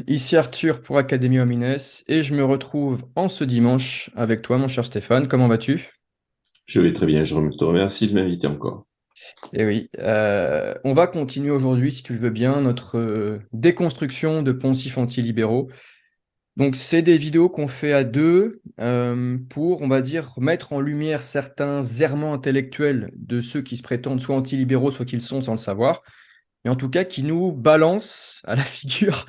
Ici Arthur pour Académie Homines et je me retrouve en ce dimanche avec toi, mon cher Stéphane. Comment vas-tu? Je vais très bien, je te remercie de m'inviter encore. Eh oui, on va continuer aujourd'hui, si tu le veux bien, notre déconstruction de poncifs antilibéraux. Donc, c'est des vidéos qu'on fait à deux pour, on va dire, mettre en lumière certains errements intellectuels de ceux qui se prétendent soit antilibéraux, soit qu'ils sont sans le savoir, mais en tout cas qui nous balancent à la figure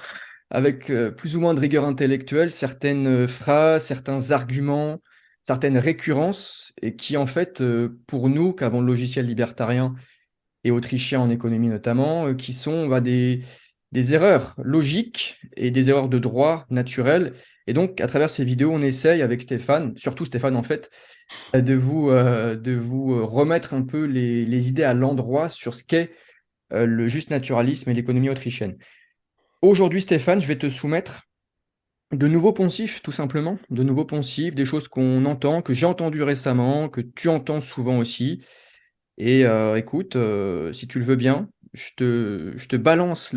avec plus ou moins de rigueur intellectuelle certaines phrases, certains arguments, certaines récurrences, et qui en fait, pour nous, qui avons le logiciel libertarien et autrichien en économie notamment, qui sont des erreurs logiques et des erreurs de droit naturel. Et donc, à travers ces vidéos, on essaye avec Stéphane, surtout Stéphane en fait, de vous remettre un peu les idées à l'endroit sur ce qu'est le juste naturalisme et l'économie autrichienne. Aujourd'hui, Stéphane, je vais te soumettre de nouveaux poncifs, tout simplement. De nouveaux poncifs, des choses qu'on entend, que j'ai entendues récemment, que tu entends souvent aussi. Et écoute, si tu le veux bien, je te balance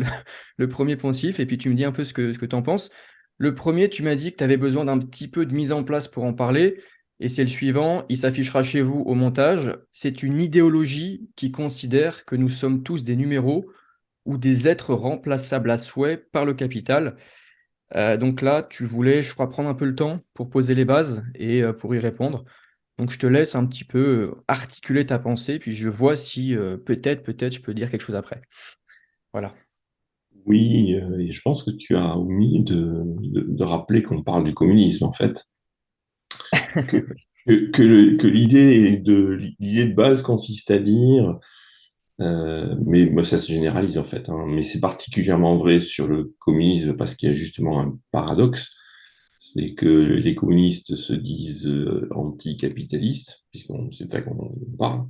le premier poncif et puis tu me dis un peu ce que tu en penses. Le premier, tu m'as dit que tu avais besoin d'un petit peu de mise en place pour en parler. Et c'est le suivant, il s'affichera chez vous au montage. C'est une idéologie qui considère que nous sommes tous des numéros ou des êtres remplaçables à souhait par le capital. Donc là, tu voulais, je crois, prendre un peu le temps pour poser les bases et pour y répondre. Donc je te laisse un petit peu articuler ta pensée, puis je vois si peut-être je peux dire quelque chose après. Voilà. Oui, et je pense que tu as omis de rappeler qu'on parle du communisme, en fait, que, que l'idée de base consiste à dire, mais moi ça se généralise en fait, hein, mais c'est particulièrement vrai sur le communisme parce qu'il y a justement un paradoxe, c'est que les communistes se disent anticapitalistes, c'est de ça qu'on parle,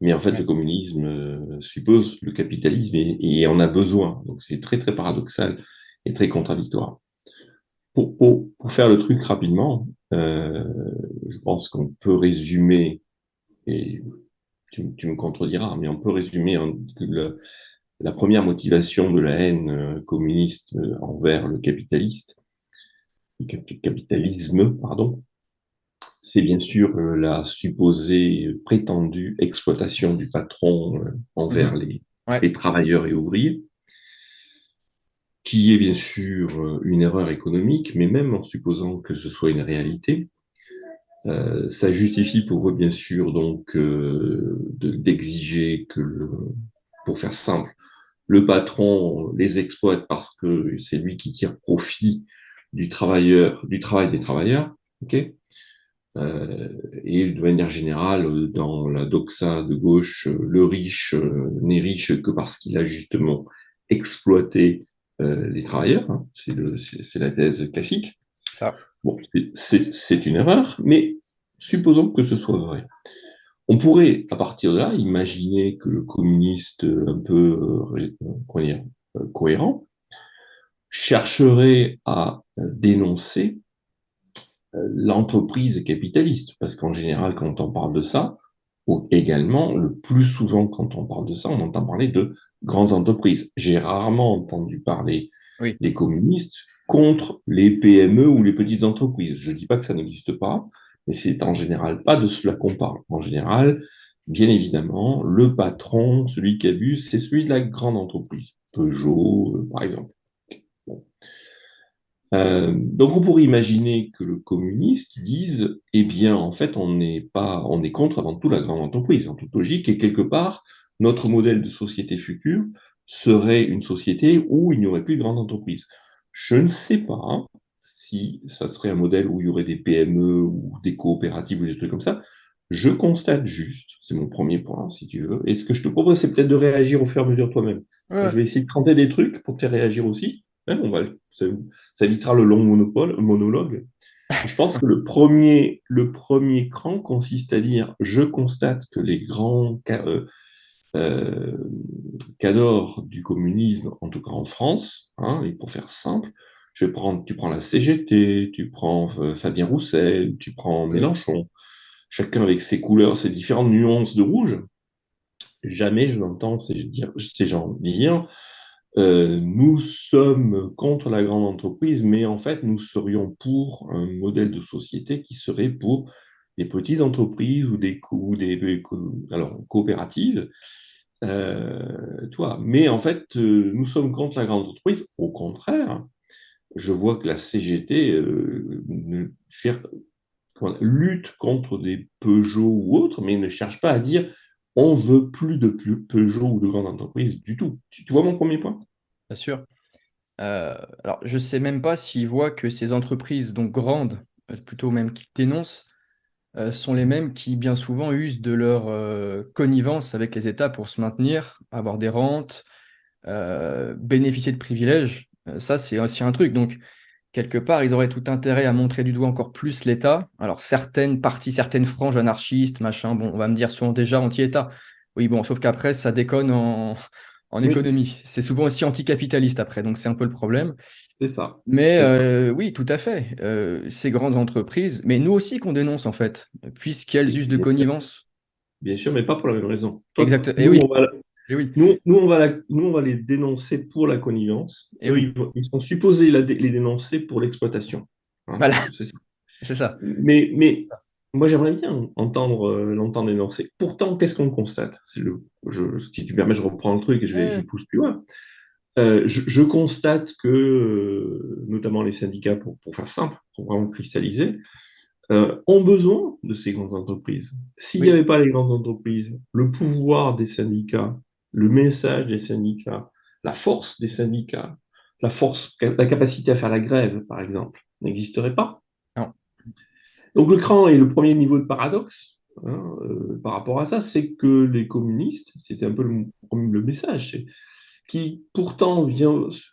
mais en fait le Ouais. communisme suppose le capitalisme et en a besoin. Donc c'est très très paradoxal et très contradictoire. Pour faire le truc rapidement, je pense qu'on peut résumer, et tu me contrediras, mais on peut résumer que la première motivation de la haine communiste envers le capitalisme, pardon, c'est bien sûr la supposée prétendue exploitation du patron envers Mhm. Ouais. les travailleurs et ouvriers, qui est bien sûr une erreur économique, mais même en supposant que ce soit une réalité, ça justifie pour eux bien sûr donc d'exiger pour faire simple, le patron les exploite parce que c'est lui qui tire profit du travail des travailleurs, ok? Euh, et de manière générale, dans la doxa de gauche, le riche n'est riche que parce qu'il a justement exploité les travailleurs, hein. C'est la thèse classique. Ça. Bon, c'est une erreur, mais supposons que ce soit vrai. On pourrait, à partir de là, imaginer que le communiste un peu comment dire, cohérent chercherait à dénoncer l'entreprise capitaliste, parce qu'en général, quand on parle de ça, ou également, le plus souvent quand on parle de ça, on entend parler de grandes entreprises. J'ai rarement entendu parler Oui. des communistes contre les PME ou les petites entreprises. Je ne dis pas que ça n'existe pas, mais c'est en général pas de cela qu'on parle. En général, bien évidemment, le patron, celui qui abuse, c'est celui de la grande entreprise. Peugeot, par exemple. Bon. Donc on pourrait imaginer que le communiste dise, eh bien en fait on est contre avant tout la grande entreprise en toute logique et quelque part notre modèle de société future serait une société où il n'y aurait plus de grande entreprise. Je ne sais pas si ça serait un modèle où il y aurait des PME ou des coopératives ou des trucs comme ça. Je constate juste, c'est mon premier point si tu veux, et ce que je te propose c'est peut-être de réagir au fur et à mesure toi-même. Ouais, Je ouais. vais essayer de tenter des trucs pour te faire réagir aussi. Ouais, ça évitera le long monologue. Je pense que le premier cran consiste à dire, je constate que les euh, cadors du communisme, en tout cas en France, hein, et pour faire simple, tu prends la CGT, tu prends Fabien Roussel, tu prends Oui. Mélenchon, chacun avec ses couleurs, ses différentes nuances de rouge. Jamais je n'entends ces gens dire Nous sommes contre la grande entreprise, mais en fait, nous serions pour un modèle de société qui serait pour des petites entreprises alors, coopératives. Toi. Mais en fait, nous sommes contre la grande entreprise. Au contraire, je vois que la CGT lutte contre des Peugeot ou autres, mais ne cherche pas à dire on veut plus de Peugeot ou de grandes entreprises du tout. Tu vois mon premier point? Bien sûr. Alors, je ne sais même pas s'ils voient que ces entreprises, donc grandes, plutôt même qui dénoncent, sont les mêmes qui bien souvent usent de leur connivence avec les États pour se maintenir, avoir des rentes, bénéficier de privilèges. Ça, c'est aussi un truc. Donc, quelque part, ils auraient tout intérêt à montrer du doigt encore plus l'État. Alors, certaines parties, certaines franges anarchistes, machin, bon, on va me dire, sont déjà anti-État. Oui, bon, sauf qu'après, ça déconne en Oui, économie. C'est souvent aussi anticapitaliste après, donc c'est un peu le problème. c'est ça. Mais C'est ça. oui, tout à fait. Ces grandes entreprises, mais nous aussi qu'on dénonce en fait, puisqu'elles usent de Bien sûr, connivence. bien sûr, mais pas pour la même raison. Exact. Et Nous, oui, on va, et oui, nous, on va les dénoncer pour la connivence. et Eux, oui. ils sont supposés les dénoncer pour l'exploitation. Hein, Voilà, c'est ça. c'est ça. Mais moi, j'aimerais bien l'entendre dénoncer. Pourtant, qu'est-ce qu'on constate? Si tu permets, je reprends le truc et je Ouais. pousse plus loin. Je constate que, notamment les syndicats, pour faire simple, pour vraiment cristalliser, ont besoin de ces grandes entreprises. S'il n'y Oui. avait pas les grandes entreprises, le pouvoir des syndicats, le message des syndicats, la force des syndicats, la capacité à faire la grève, par exemple, n'existerait pas. Non. Donc le cran est le premier niveau de paradoxe, hein, par rapport à ça, c'est que les communistes, c'était un peu le message, qui pourtant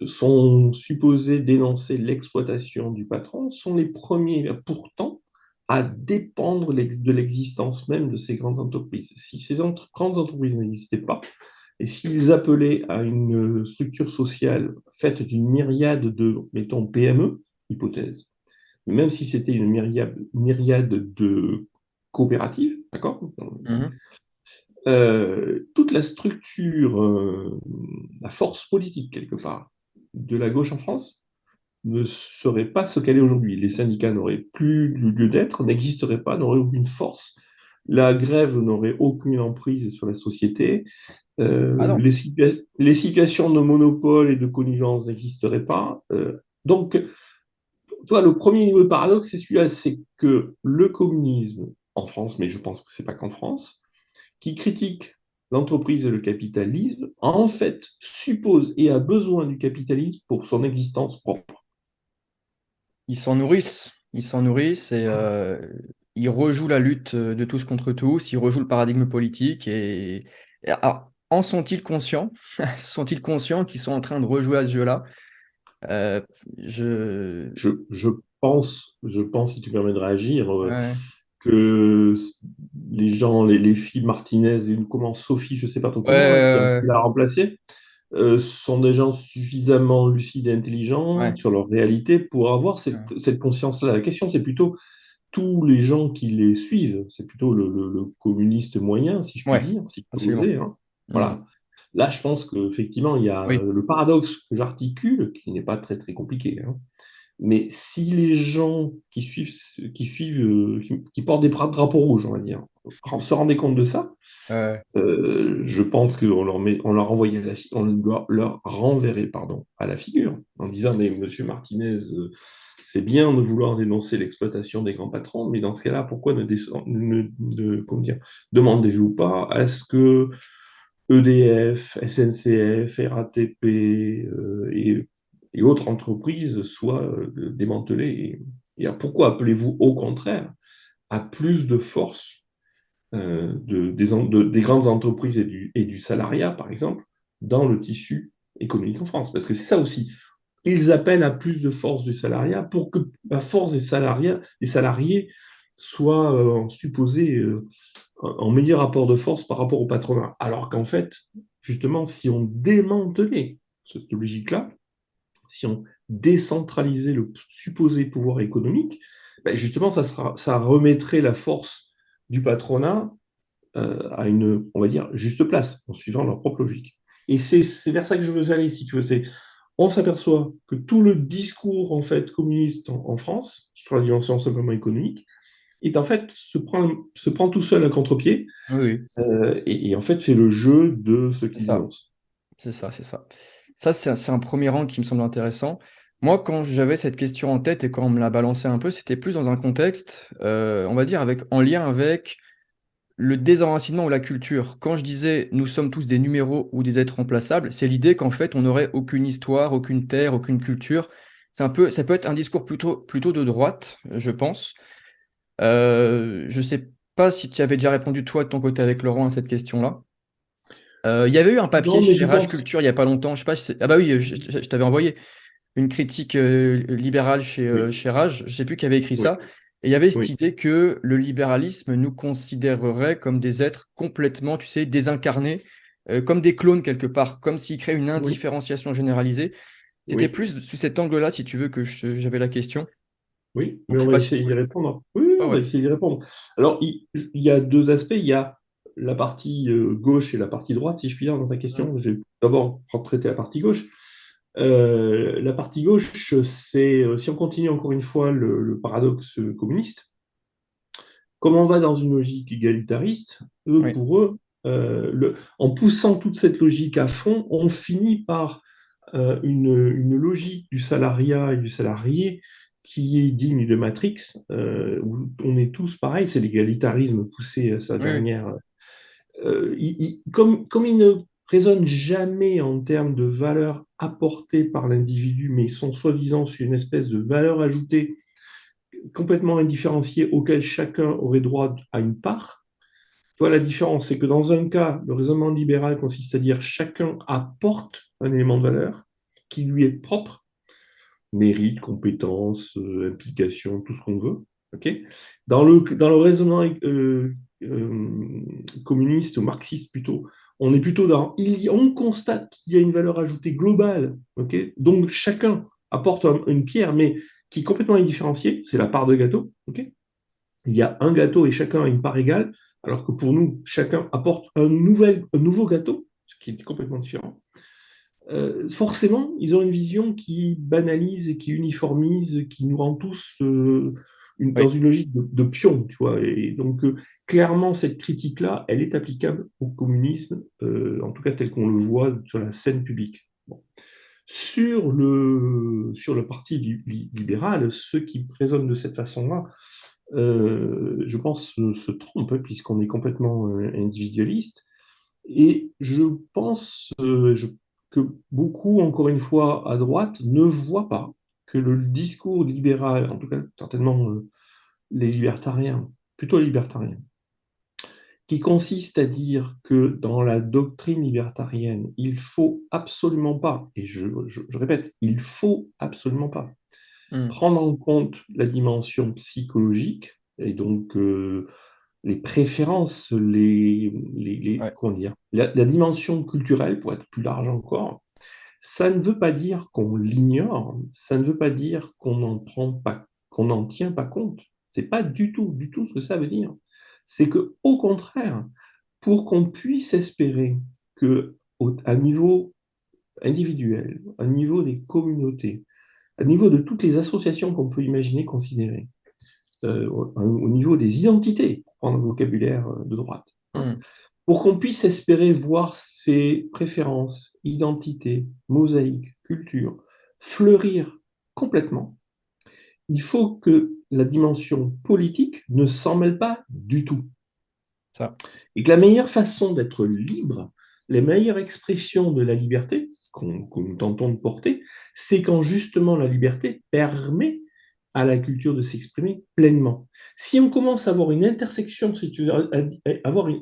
sont supposés dénoncer l'exploitation du patron, sont les premiers pourtant à dépendre de l'existence même de ces grandes entreprises. Si ces grandes entreprises n'existaient pas, et s'ils appelaient à une structure sociale faite d'une myriade de, mettons, PME, hypothèse, même si c'était une myriade de coopératives, d'accord? Mhm. Toute la structure, la force politique quelque part de la gauche en France ne serait pas ce qu'elle est aujourd'hui. Les syndicats n'auraient plus lieu d'être, n'existeraient pas, n'auraient aucune force. La grève n'aurait aucune emprise sur la société. Ah non. Les situations de monopole et de connivence n'existeraient pas. Donc, toi, le premier niveau de paradoxe, c'est celui-là, c'est que le communisme en France, mais je pense que c'est pas qu'en France, qui critique l'entreprise et le capitalisme, en fait, suppose et a besoin du capitalisme pour son existence propre. Ils s'en nourrissent. Ils s'en nourrissent et ils rejouent la lutte de tous contre tous. Ils rejouent le paradigme politique. Alors, en sont-ils conscients? Sont-ils conscients qu'ils sont en train de rejouer à ce jeu-là? Euh, je... Je je pense, si tu permets de réagir, Ouais. que les gens, les filles Martinez et comment Sophie, je sais pas trop Ouais, comment, là, qui ouais, l'a remplacé, sont des gens suffisamment lucides et intelligents ouais. sur leur réalité pour avoir Ouais. cette conscience-là. La question, c'est plutôt tous les gens qui les suivent, c'est plutôt le communiste moyen, si je puis Ouais, dire, si je peux absolument. oser, hein. Hmm. Voilà. Là, je pense qu'effectivement, il y a Oui. le paradoxe que j'articule, qui n'est pas très très compliqué, hein. Mais si les gens qui portent des drapeaux rouges, on va dire, se rendaient compte de ça, Ouais. je pense on leur envoyait leur renverrait, pardon, à la figure, en disant, mais Monsieur Martinez, c'est bien de vouloir dénoncer l'exploitation des grands patrons, mais dans ce cas-là, pourquoi comment dire, demandez-vous pas à ce que EDF, SNCF, RATP et autres entreprises soient démantelées et pourquoi appelez-vous au contraire à plus de force des grandes entreprises et du salariat, par exemple, dans le tissu économique en France? Parce que c'est ça aussi. Ils appellent à plus de force du salariat pour que la force des salariés soit supposée en meilleur rapport de force par rapport au patronat. Alors qu'en fait, justement, si on démantelait cette logique-là, si on décentralisait le supposé pouvoir économique, ben justement, ça remettrait la force du patronat à une, on va dire, juste place, en suivant leur propre logique. Et c'est vers ça que je veux aller, si tu veux. On s'aperçoit que tout le discours en fait communiste en France, sur la dimension simplement économique, est en fait se prend tout seul à contre-pied Oui, oui, et en fait fait le jeu de ceux c'est qui ça. dénoncent. C'est ça, c'est ça. Ça, c'est un premier rang qui me semble intéressant. Moi, quand j'avais cette question en tête et quand on me l'a balancé un peu, c'était plus dans un contexte, on va dire, en lien avec le désenracinement ou la culture. Quand je disais nous sommes tous des numéros ou des êtres remplaçables, c'est l'idée qu'en fait, on n'aurait aucune histoire, aucune terre, aucune culture. Ça peut être un discours plutôt de droite, je pense. Je sais pas si tu avais déjà répondu toi de ton côté avec Laurent à cette question-là. Il y avait eu un papier Non, mais chez je Rage pense, Culture il y a pas longtemps. Je sais pas si ah bah oui, je t'avais envoyé une critique libérale oui, chez Rage. Je sais plus qui avait écrit oui, ça. Et il y avait cette oui, idée que le libéralisme nous considérerait comme des êtres complètement, tu sais, désincarnés, comme des clones quelque part, comme s'ils créaient une oui, indifférenciation généralisée. C'était oui, plus sous cet angle-là, si tu veux, que j'avais la question. oui, mais Donc je on sais va pas si tu essayer d'y voulais. répondre. Oui, oui, Ouais, on va ouais. essayer d'y répondre. Alors, il y a deux aspects. Il y a la partie gauche et la partie droite, si je puis dire, dans ta Mm. question. Je vais d'abord traiter la partie gauche. La partie gauche, c'est, si on continue encore une fois le paradoxe communiste, comme on va dans une logique égalitariste, eux, Oui, pour eux, en poussant toute cette logique à fond, on finit par une logique du salariat et du salarié qui est digne de Matrix, où on est tous pareils, c'est l'égalitarisme poussé à sa oui, oui. dernière. Comme ils ne raisonnent jamais en termes de valeur apportée par l'individu, mais sont soi-disant sur une espèce de valeur ajoutée complètement indifférenciée auquel chacun aurait droit à une part. Tu vois, la différence, c'est que dans un cas, le raisonnement libéral consiste à dire chacun apporte un élément de valeur qui lui est propre, mérite, compétence, implication, tout ce qu'on veut. Okay, dans le raisonnement communiste ou marxiste plutôt, on est plutôt on constate qu'il y a une valeur ajoutée globale, okay, donc chacun apporte une pierre, mais qui est complètement indifférenciée, c'est la part de gâteau. Okay, il y a un gâteau et chacun a une part égale, alors que pour nous, chacun apporte un nouveau gâteau, ce qui est complètement différent. Forcément, ils ont une vision qui banalise et qui uniformise, qui nous rend tous dans Oui. une logique de pion, tu vois. Et donc, clairement, cette critique-là, elle est applicable au communisme, en tout cas tel qu'on le voit sur la scène publique. Bon. Sur le parti libéral, ceux qui raisonnent de cette façon-là, je pense, se trompent, hein, puisqu'on est complètement individualiste. Et je pense que beaucoup, encore une fois, à droite, ne voient pas que le discours libéral, en tout cas certainement les libertariens, plutôt les libertariens, qui consiste à dire que dans la doctrine libertarienne, il faut absolument pas, et je répète, il faut absolument pas Mm. prendre en compte la dimension psychologique et donc les préférences, Ouais. comment dire, la dimension culturelle, pour être plus large encore, ça ne veut pas dire qu'on l'ignore, ça ne veut pas dire qu'on n'en prend pas, qu'on n'en tient pas compte. C'est pas du tout ce que ça veut dire. C'est que, au contraire, pour qu'on puisse espérer que, à niveau individuel, à niveau des communautés, à niveau de toutes les associations qu'on peut imaginer considérer, au niveau des identités, pour prendre le vocabulaire de droite, hein, Mm. pour qu'on puisse espérer voir ces préférences, identités, mosaïques, cultures fleurir complètement, il faut que la dimension politique ne s'en mêle pas du tout. Ça. Et que la meilleure façon d'être libre, les meilleures expressions de la liberté que nous tentons de porter, c'est quand justement la liberté permet à la culture de s'exprimer pleinement. Si on commence à avoir une intersection, si tu veux,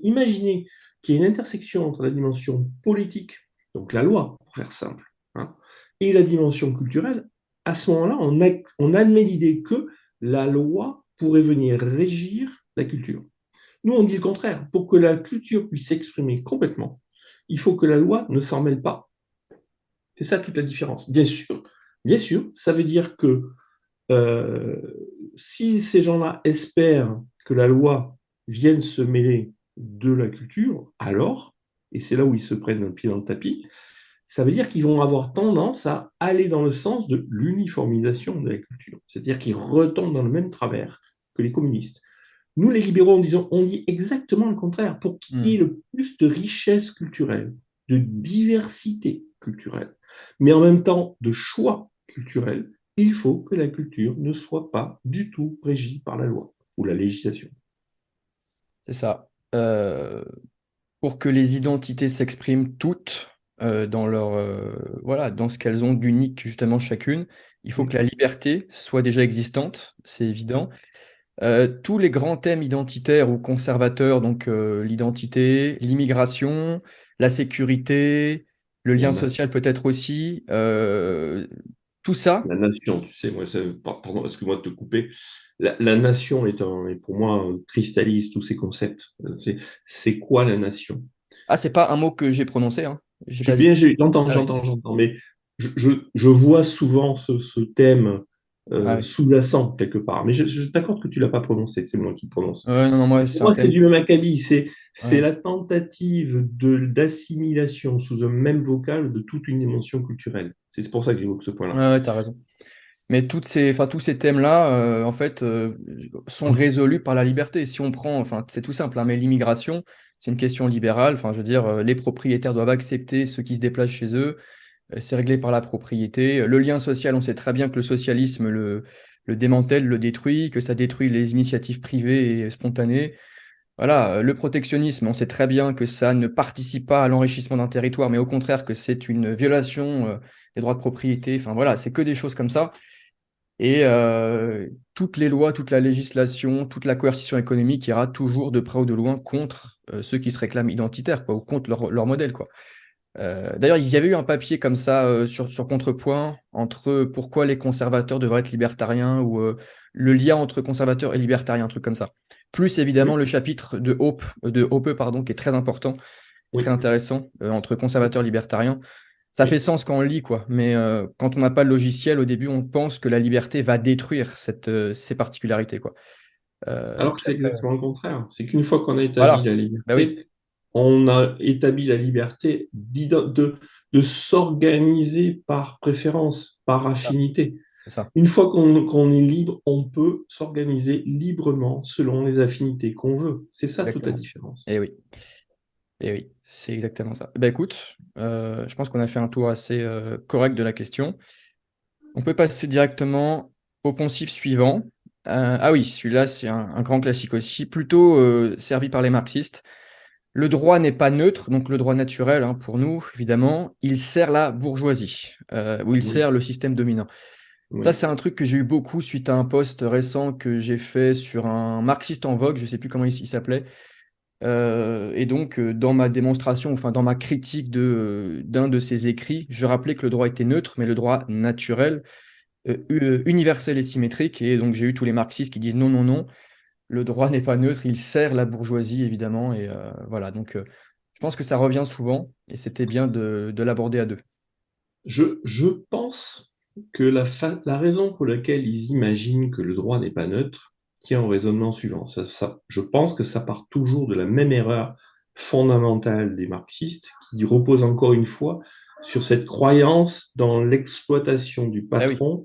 imaginer qu'il y a une intersection entre la dimension politique, donc la loi, pour faire simple, hein, et la dimension culturelle, à ce moment-là, on admet l'idée que la loi pourrait venir régir la culture. Nous, on dit le contraire. Pour que la culture puisse s'exprimer complètement, il faut que la loi ne s'en mêle pas. C'est ça toute la différence. Bien sûr, ça veut dire que euh, si ces gens-là espèrent que la loi vienne se mêler de la culture, alors et c'est là où ils se prennent un pied dans le tapis, ça veut dire qu'ils vont avoir tendance à aller dans le sens de l'uniformisation de la culture. C'est-à-dire qu'ils retombent dans le même travers que les communistes. Nous, les libéraux, on dit exactement le contraire. Pour qu'il y ait Hmm. le plus de richesse culturelle, de diversité culturelle, mais en même temps de choix culturel, il faut que la culture ne soit pas du tout régie par la loi ou la législation. C'est ça. Pour que les identités s'expriment toutes dans voilà, dans ce qu'elles ont d'unique justement chacune, il faut que Mm. la liberté soit déjà existante, c'est évident. Tous les grands thèmes identitaires ou conservateurs, donc l'identité, l'immigration, la sécurité, le La lien nation. social peut-être aussi, tout ça. La nation, tu sais, moi, pardon, excuse-moi de te couper. La nation est pour moi, cristallise tous ces concepts. C'est quoi la nation? Ah, c'est pas un mot que j'ai prononcé, hein. J'ai J'ai pas dit. bien, j'entends, Ah oui, j'entends, mais je vois souvent ce thème ah oui. sous-jacent quelque part. Mais je t'accorde que tu l'as pas prononcé, c'est moi qui le prononce. Non, non, moi, Pour c'est un moi, c'est thème. du même acabit. C'est Ouais, la tentative d'assimilation sous un même vocal de toute une dimension culturelle. C'est pour ça que j'évoque ce point-là. ouais, t'as raison. Mais enfin, tous ces thèmes-là, en fait, sont résolus par la liberté. Si on prend, enfin, c'est tout simple, hein, mais l'immigration, c'est une question libérale. Enfin, je veux dire, les propriétaires doivent accepter ceux qui se déplacent chez eux. C'est réglé par la propriété. Le lien social, on sait très bien que le socialisme le démantèle, le détruit, que ça détruit les initiatives privées et spontanées. Voilà, le protectionnisme, on sait très bien que ça ne participe pas à l'enrichissement d'un territoire, mais au contraire que c'est une violation des droits de propriété. Enfin voilà, c'est que des choses comme ça. Et toutes les lois, toute la législation, toute la coercition économique ira toujours de près ou de loin contre ceux qui se réclament identitaires, quoi, ou contre leur modèle, quoi. D'ailleurs, il y avait eu un papier comme ça sur Contrepoint entre pourquoi les conservateurs devraient être libertariens ou le lien entre conservateurs et libertariens, un truc comme ça. Plus évidemment Oui, le chapitre de Hoppe, pardon, qui est très important et très oui, intéressant entre oui, conservateurs et libertariens. Ça fait oui. sens quand on le lit, quoi. Mais quand on n'a pas le logiciel, au début, on pense que la liberté va détruire ces particularités, quoi. Et Alors que puis c'est après, exactement le contraire. C'est qu'une fois qu'on a établi voilà. la Ben oui, liberté, on a établi la liberté de s'organiser par préférence, par c'est ça. affinité. C'est ça. Une fois qu'on est libre, on peut s'organiser librement selon les affinités qu'on veut. C'est ça toute la Exactement. différence. Et oui. Et oui, c'est exactement ça. Ben écoute, je pense qu'on a fait un tour assez correct de la question. On peut passer directement au poncif suivant. Ah oui, celui-là, c'est un grand classique aussi, plutôt servi par les marxistes. Le droit n'est pas neutre, donc le droit naturel, hein, pour nous, évidemment, il sert la bourgeoisie, ou il Oui, sert le système dominant. Ça, oui. c'est un truc que j'ai eu beaucoup suite à un post récent que j'ai fait sur un marxiste en vogue, je ne sais plus comment il s'appelait. Et donc, dans ma démonstration, enfin dans ma critique d'un de ses écrits, je rappelais que le droit était neutre, mais le droit naturel, universel et symétrique. Et donc, j'ai eu tous les marxistes qui disent non, non, non, le droit n'est pas neutre, il sert la bourgeoisie, évidemment. Et voilà, donc je pense que ça revient souvent, et c'était bien de l'aborder à deux. Je pense que la raison pour laquelle ils imaginent que le droit n'est pas neutre tient au raisonnement suivant. Je pense que ça part toujours de la même erreur fondamentale des marxistes, qui repose encore une fois sur cette croyance dans l'exploitation du Ah oui, patron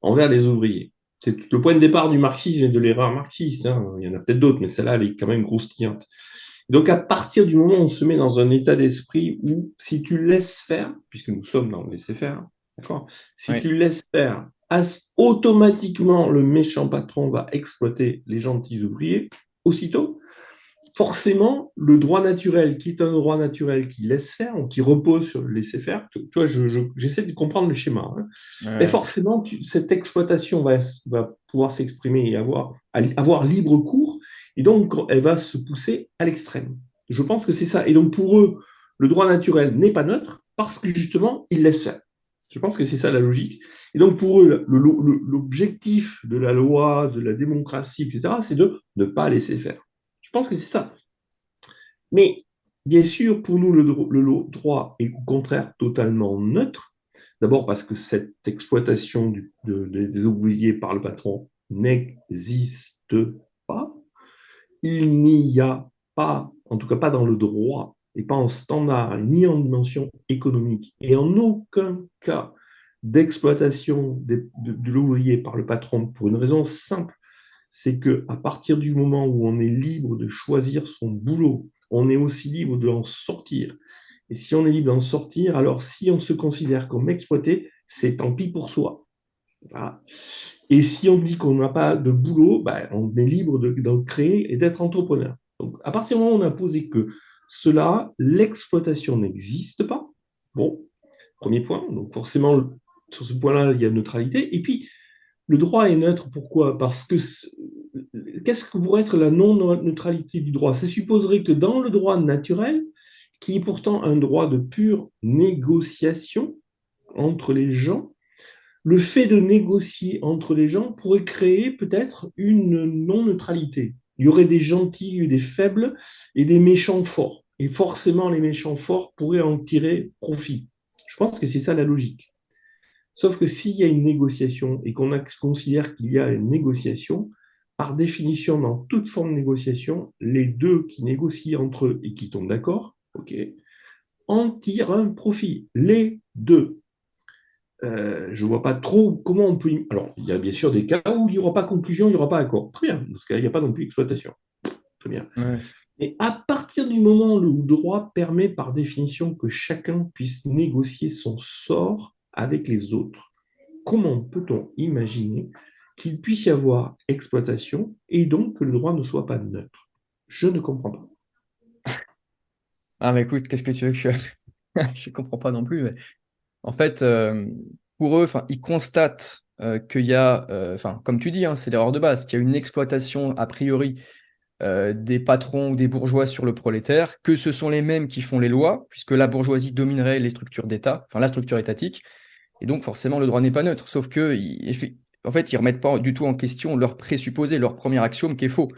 envers les ouvriers. C'est le point de départ du marxisme et de l'erreur marxiste, hein. Il y en a peut-être d'autres, mais celle-là, elle est quand même croustillante. Donc, à partir du moment où on se met dans un état d'esprit où, si tu laisses faire, puisque nous sommes dans le laisser-faire, d'accord, si oui, tu laisses faire, automatiquement, le méchant patron va exploiter les gentils ouvriers, aussitôt, forcément, le droit naturel, qui est un droit naturel qui laisse faire, ou qui repose sur le laisser-faire, tu vois, j'essaie de comprendre le schéma, hein. Mais ouais, forcément, cette exploitation va pouvoir s'exprimer et avoir libre cours, et donc elle va se pousser à l'extrême. Je pense que c'est ça. Et donc pour eux, le droit naturel n'est pas neutre parce que justement, il laisse faire. Je pense que c'est ça la logique. Et donc pour eux, l'objectif de la loi, de la démocratie, etc., c'est de ne pas laisser faire. Je pense que c'est ça. Mais bien sûr, pour nous, le droit est au contraire totalement neutre. D'abord parce que cette exploitation des ouvriers par le patron n'existe pas. Il n'y a pas, en tout cas pas dans le droit, et pas en standard, ni en dimension économique, et en aucun cas d'exploitation de l'ouvrier par le patron, pour une raison simple, c'est que à partir du moment où on est libre de choisir son boulot, on est aussi libre d'en sortir. Et si on est libre d'en sortir, alors si on se considère comme exploité, c'est tant pis pour soi. Voilà. Et si on dit qu'on n'a pas de boulot, ben, on est libre d'en créer et d'être entrepreneur. Donc, à partir du moment où on a posé que cela, l'exploitation n'existe pas, bon, premier point. Donc, forcément, sur ce point-là, il y a neutralité. Et puis, le droit est neutre. Pourquoi? Parce que qu'est-ce que pourrait être la non-neutralité du droit? Ça supposerait que dans le droit naturel, qui est pourtant un droit de pure négociation entre les gens, le fait de négocier entre les gens pourrait créer peut-être une non-neutralité. Il y aurait des gentils et des faibles et des méchants forts. Et forcément, les méchants forts pourraient en tirer profit. Je pense que c'est ça la logique. Sauf que s'il y a une négociation et qu'on considère qu'il y a une négociation, par définition, dans toute forme de négociation, les deux qui négocient entre eux et qui tombent d'accord, ok, en tirent un profit. Les deux. Je ne vois pas trop comment on peut. Alors, il y a bien sûr des cas où il n'y aura pas conclusion, il n'y aura pas accord. Très bien. Dans ce cas, il n'y a pas non plus exploitation. Très bien. Ouais. Et à partir du moment où le droit permet par définition que chacun puisse négocier son sort avec les autres, comment peut-on imaginer qu'il puisse y avoir exploitation et donc que le droit ne soit pas neutre? Je ne comprends pas. Ah, mais écoute, qu'est-ce que tu veux que je... Je comprends pas non plus. Mais en fait, pour eux, enfin, ils constatent qu'il y a, enfin, comme tu dis, hein, c'est l'erreur de base, qu'il y a une exploitation a priori des patrons ou des bourgeois sur le prolétaire, que ce sont les mêmes qui font les lois, puisque la bourgeoisie dominerait les structures d'État, enfin la structure étatique, et donc forcément le droit n'est pas neutre. Sauf que, en fait, ils remettent pas du tout en question leur présupposé, leur premier axiome qui est faux.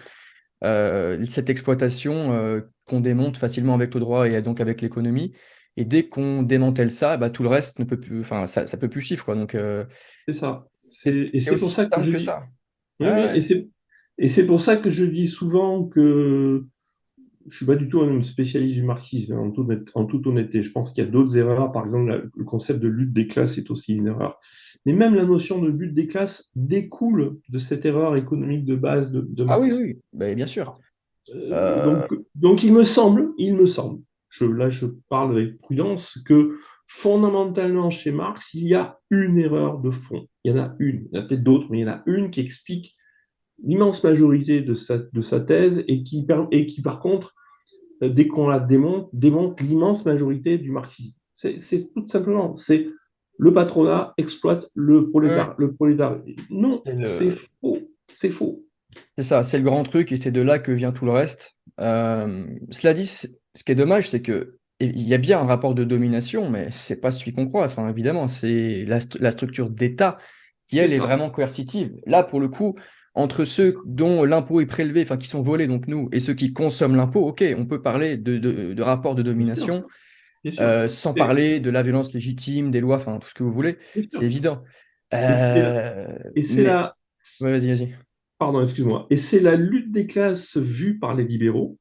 Cette exploitation qu'on démonte facilement avec le droit et donc avec l'économie. Et dès qu'on démantèle ça, bah, tout le reste ne peut plus, enfin, ça peut plus suivre, quoi. Donc, C'est ça. Et c'est c'est pour aussi ça que simple je que dis. ça. Oui, Ouais, oui, ouais. et c'est pour ça que je dis souvent que je suis pas du tout un spécialiste du marxisme, hein, en toute honnêteté. Je pense qu'il y a d'autres erreurs. Par exemple, le concept de lutte des classes est aussi une erreur. Mais même la notion de lutte des classes découle de cette erreur économique de base de Ah oui, Marx. oui, bah, bien sûr. Euh, Donc il me semble, là je parle avec prudence, que fondamentalement chez Marx, il y a une erreur de fond. Il y en a une, il y en a peut-être d'autres, mais il y en a une qui explique l'immense majorité de sa thèse et qui par contre dès qu'on la démonte, démonte l'immense majorité du marxisme. C'est tout simplement, c'est le patronat exploite le ouais, prolétariat. Le prolétariat. Non, c'est c'est le, faux, c'est faux. c'est ça, c'est le grand truc et c'est de là que vient tout le reste. Cela dit, ce qui est dommage, c'est que il y a bien un rapport de domination, mais c'est pas celui qu'on croit. Enfin, évidemment, c'est la structure d'État qui, C'est elle, est ça, vraiment coercitive. Là, pour le coup, entre c'est ça. ceux dont l'impôt est prélevé, enfin, qui sont volés, donc nous, et ceux qui consomment l'impôt, ok, on peut parler de rapport de Bien sûr, domination, bien sûr. sans Et, parler de la violence légitime, des lois, enfin, tout ce que vous voulez, bien c'est sûr. évident. Et c'est et c'est Mais, la ouais, vas-y, vas-y. pardon, excuse-moi. Et c'est la lutte des classes vue par les libéraux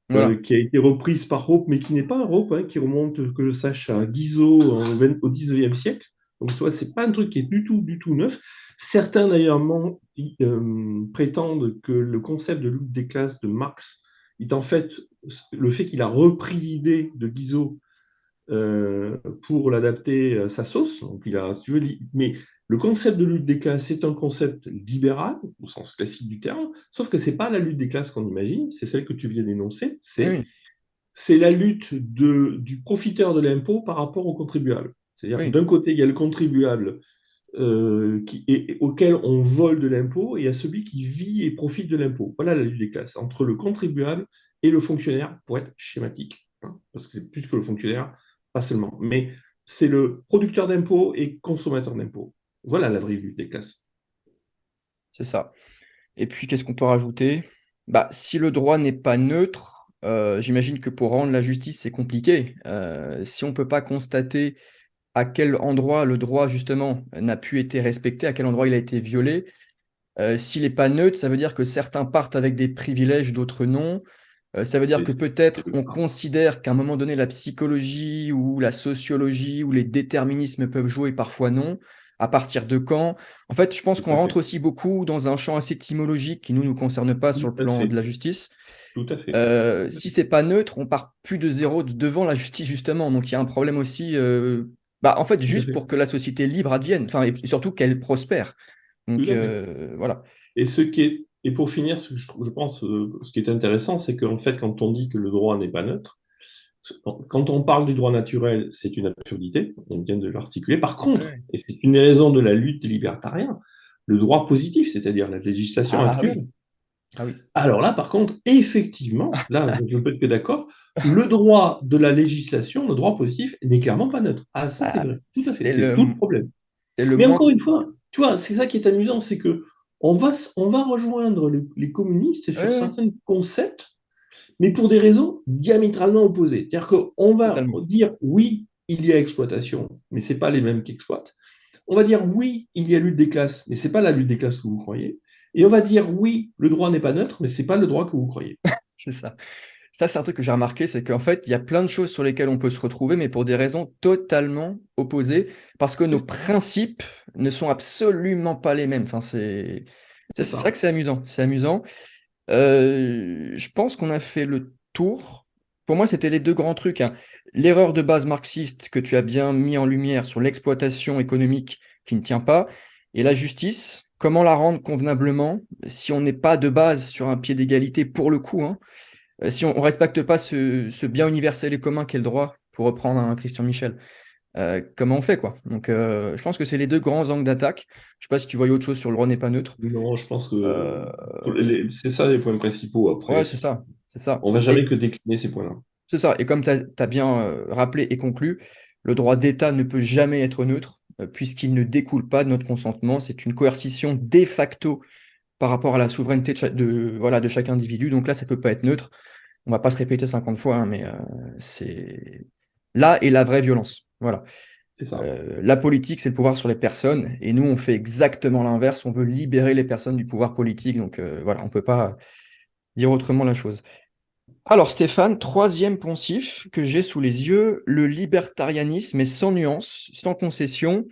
Voilà. qui a été reprise par Hope, mais qui n'est pas un Hope, hein, qui remonte, que je sache, à Guizot au 19e siècle. Donc, tu vois, c'est pas un truc qui est du tout neuf. Certains, d'ailleurs, prétendent que le concept de lutte des classes de Marx est en fait le fait qu'il a repris l'idée de Guizot pour l'adapter à sa sauce. Donc, il a, si tu veux, mais le concept de lutte des classes, c'est un concept libéral, au sens classique du terme, sauf que c'est pas la lutte des classes qu'on imagine, c'est celle que tu viens d'énoncer, Oui, oui, c'est la lutte du profiteur de l'impôt par rapport au contribuable. C'est-à-dire que oui. d'un côté, il y a le contribuable auquel on vole de l'impôt, et il y a celui qui vit et profite de l'impôt. Voilà la lutte des classes, entre le contribuable et le fonctionnaire, pour être schématique, hein, parce que c'est plus que le fonctionnaire, pas seulement. Mais c'est le producteur d'impôts et consommateur d'impôts. Voilà la vraie lutte des classes. C'est ça. Et puis, qu'est-ce qu'on peut rajouter? Bah, si le droit n'est pas neutre, j'imagine que pour rendre la justice, c'est compliqué. Si on ne peut pas constater à quel endroit le droit, justement, n'a pu être respecté, à quel endroit il a été violé, s'il n'est pas neutre, ça veut dire que certains partent avec des privilèges, d'autres non. Ça veut dire Et que c'est peut-être le on cas. considère qu'à un moment donné, la psychologie ou la sociologie ou les déterminismes peuvent jouer, parfois non. À partir de quand? En fait, je pense Tout qu'on à rentre fait. aussi beaucoup dans un champ assez étymologique qui nous concerne pas sur Tout le à plan de fait. la justice. Tout à fait. Tout à Si fait. c'est pas neutre, on part plus de zéro devant la justice justement. Donc il y a un problème aussi. En fait, Tout à juste fait. pour que la société libre advienne, enfin et surtout qu'elle prospère. Tout Donc à fait. voilà. Et pour finir, ce que je pense, ce qui est intéressant, c'est qu'en fait, quand on dit que le droit n'est pas neutre, quand on parle du droit naturel, c'est une absurdité, on vient de l'articuler. Par contre, Ouais. et c'est une raison de la lutte des libertariens, le droit positif, c'est-à-dire la législation Ah actuelle. oui, ah oui. Alors là, par contre, effectivement, là, je ne peux être que d'accord, le droit de la législation, le droit positif, n'est clairement pas neutre. Ah, ça, c'est Ah, vrai, tout à fait, c'est tout le problème. c'est le Mais moins. encore une fois, tu vois, c'est ça qui est amusant, c'est que on va rejoindre les communistes Ouais, sur ouais, certains concepts, mais pour des raisons diamétralement opposées. C'est-à-dire qu'on va totalement. dire oui, il y a exploitation, mais ce n'est pas les mêmes qui exploitent. On va dire oui, il y a lutte des classes, mais ce n'est pas la lutte des classes que vous croyez. Et on va dire oui, le droit n'est pas neutre, mais ce n'est pas le droit que vous croyez. C'est ça. Ça, c'est un truc que j'ai remarqué, c'est qu'en fait, il y a plein de choses sur lesquelles on peut se retrouver, mais pour des raisons totalement opposées, parce que C'est nos ça. principes ne sont absolument pas les mêmes. Enfin, C'est c'est vrai ça. que c'est amusant. C'est amusant. Je pense qu'on a fait le tour. Pour moi, c'était les deux grands trucs, hein. L'erreur de base marxiste que tu as bien mis en lumière sur l'exploitation économique qui ne tient pas, et la justice, comment la rendre convenablement si on n'est pas de base sur un pied d'égalité pour le coup, hein. Si on ne respecte pas ce bien universel et commun qu'est le droit, pour reprendre un Christian Michel, comment on fait, quoi? Donc, je pense que c'est les deux grands angles d'attaque. Je sais pas si tu voyais autre chose sur le droit n'est pas neutre. Non, je pense que Euh, c'est ça les points principaux. ouais, Après, c'est ça, c'est ça. on va jamais Et que décliner ces points-là. c'est ça. Et comme tu as, bien rappelé et conclu, le droit d'État ne peut jamais être neutre, puisqu'il ne découle pas de notre consentement. C'est une coercition de facto par rapport à la souveraineté voilà, de chaque individu. Donc là, ça peut pas être neutre. On va pas se répéter 50 fois, hein, mais c'est là est la vraie violence. Voilà. C'est ça. La politique, c'est le pouvoir sur les personnes, et nous, on fait exactement l'inverse. On veut libérer les personnes du pouvoir politique. Donc voilà, on peut pas dire autrement la chose. Alors Stéphane, troisième poncif que j'ai sous les yeux, le libertarianisme est sans nuance, sans concession.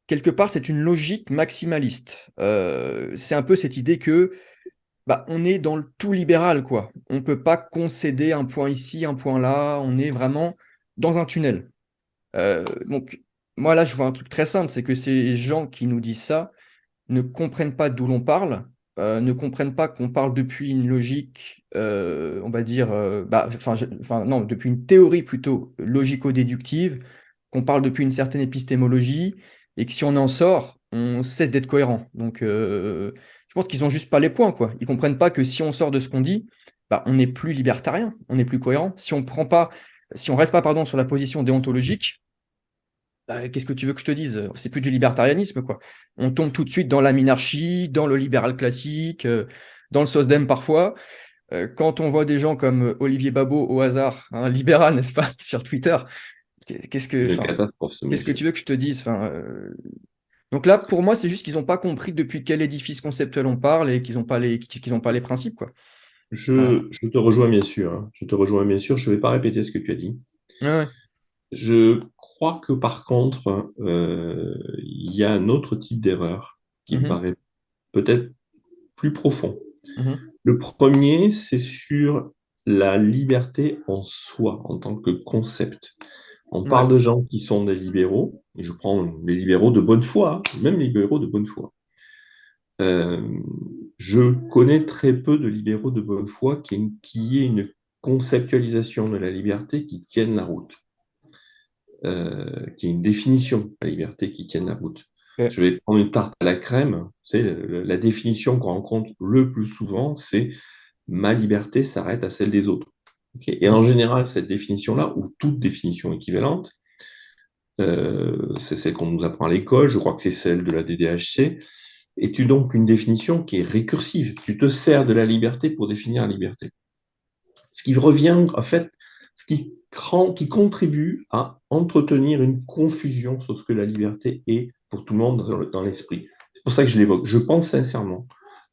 Quelque part, c'est une logique maximaliste. C'est un peu cette idée que on est dans le tout libéral, quoi. On ne peut pas concéder un point ici, un point là. On est vraiment dans un tunnel. Donc, moi, là, je vois un truc très simple, c'est que ces gens qui nous disent ça ne comprennent pas d'où l'on parle, ne comprennent pas qu'on parle depuis une logique, on va dire, non, depuis une théorie plutôt logico-déductive, qu'on parle depuis une certaine épistémologie, et que si on en sort, on cesse d'être cohérent. Donc, je pense qu'ils ont juste pas les points, quoi. Ils comprennent pas que si on sort de ce qu'on dit, on n'est plus libertarien, on n'est plus cohérent. Si on reste pas, pardon, sur la position déontologique, qu'est-ce que tu veux que je te dise? C'est plus du libertarianisme, quoi. On tombe tout de suite dans la minarchie, dans le libéral classique, dans le SOSDEM parfois. Quand on voit des gens comme Olivier Babot au hasard, un libéral, n'est-ce pas, sur Twitter, Une catastrophe, ce qu'est-ce que monsieur. tu veux que je te dise? Donc là, pour moi, c'est juste qu'ils n'ont pas compris depuis quel édifice conceptuel on parle et qu'ils ont pas les principes, quoi. Enfin, Je te rejoins bien sûr, hein. Je te rejoins bien sûr. Je ne vais pas répéter ce que tu as dit. ouais, ouais. Je crois que par contre, il y a un autre type d'erreur qui me Mhm, paraît peut-être plus profond. mhm. Le premier, c'est sur la liberté en soi, en tant que concept. On Ouais, parle de gens qui sont des libéraux, et je prends les libéraux de bonne foi, hein, même les libéraux de bonne foi. Euh, je connais très peu de libéraux de bonne foi qui aient une conceptualisation de la liberté qui tienne la route, qui ait une définition de la liberté qui tienne la route. ouais, Je vais prendre une tarte à la crème. C'est la définition qu'on rencontre le plus souvent, c'est ma liberté s'arrête à celle des autres. Okay. Et en mhm. général, cette définition-là, ou toute définition équivalente, c'est celle qu'on nous apprend à l'école, je crois que c'est celle de la DDHC, est donc une définition qui est récursive. Tu te sers de la liberté pour définir la liberté. Ce qui revient, en fait, qui contribue à entretenir une confusion sur ce que la liberté est pour tout le monde dans l'esprit. C'est pour ça que je l'évoque. Je pense sincèrement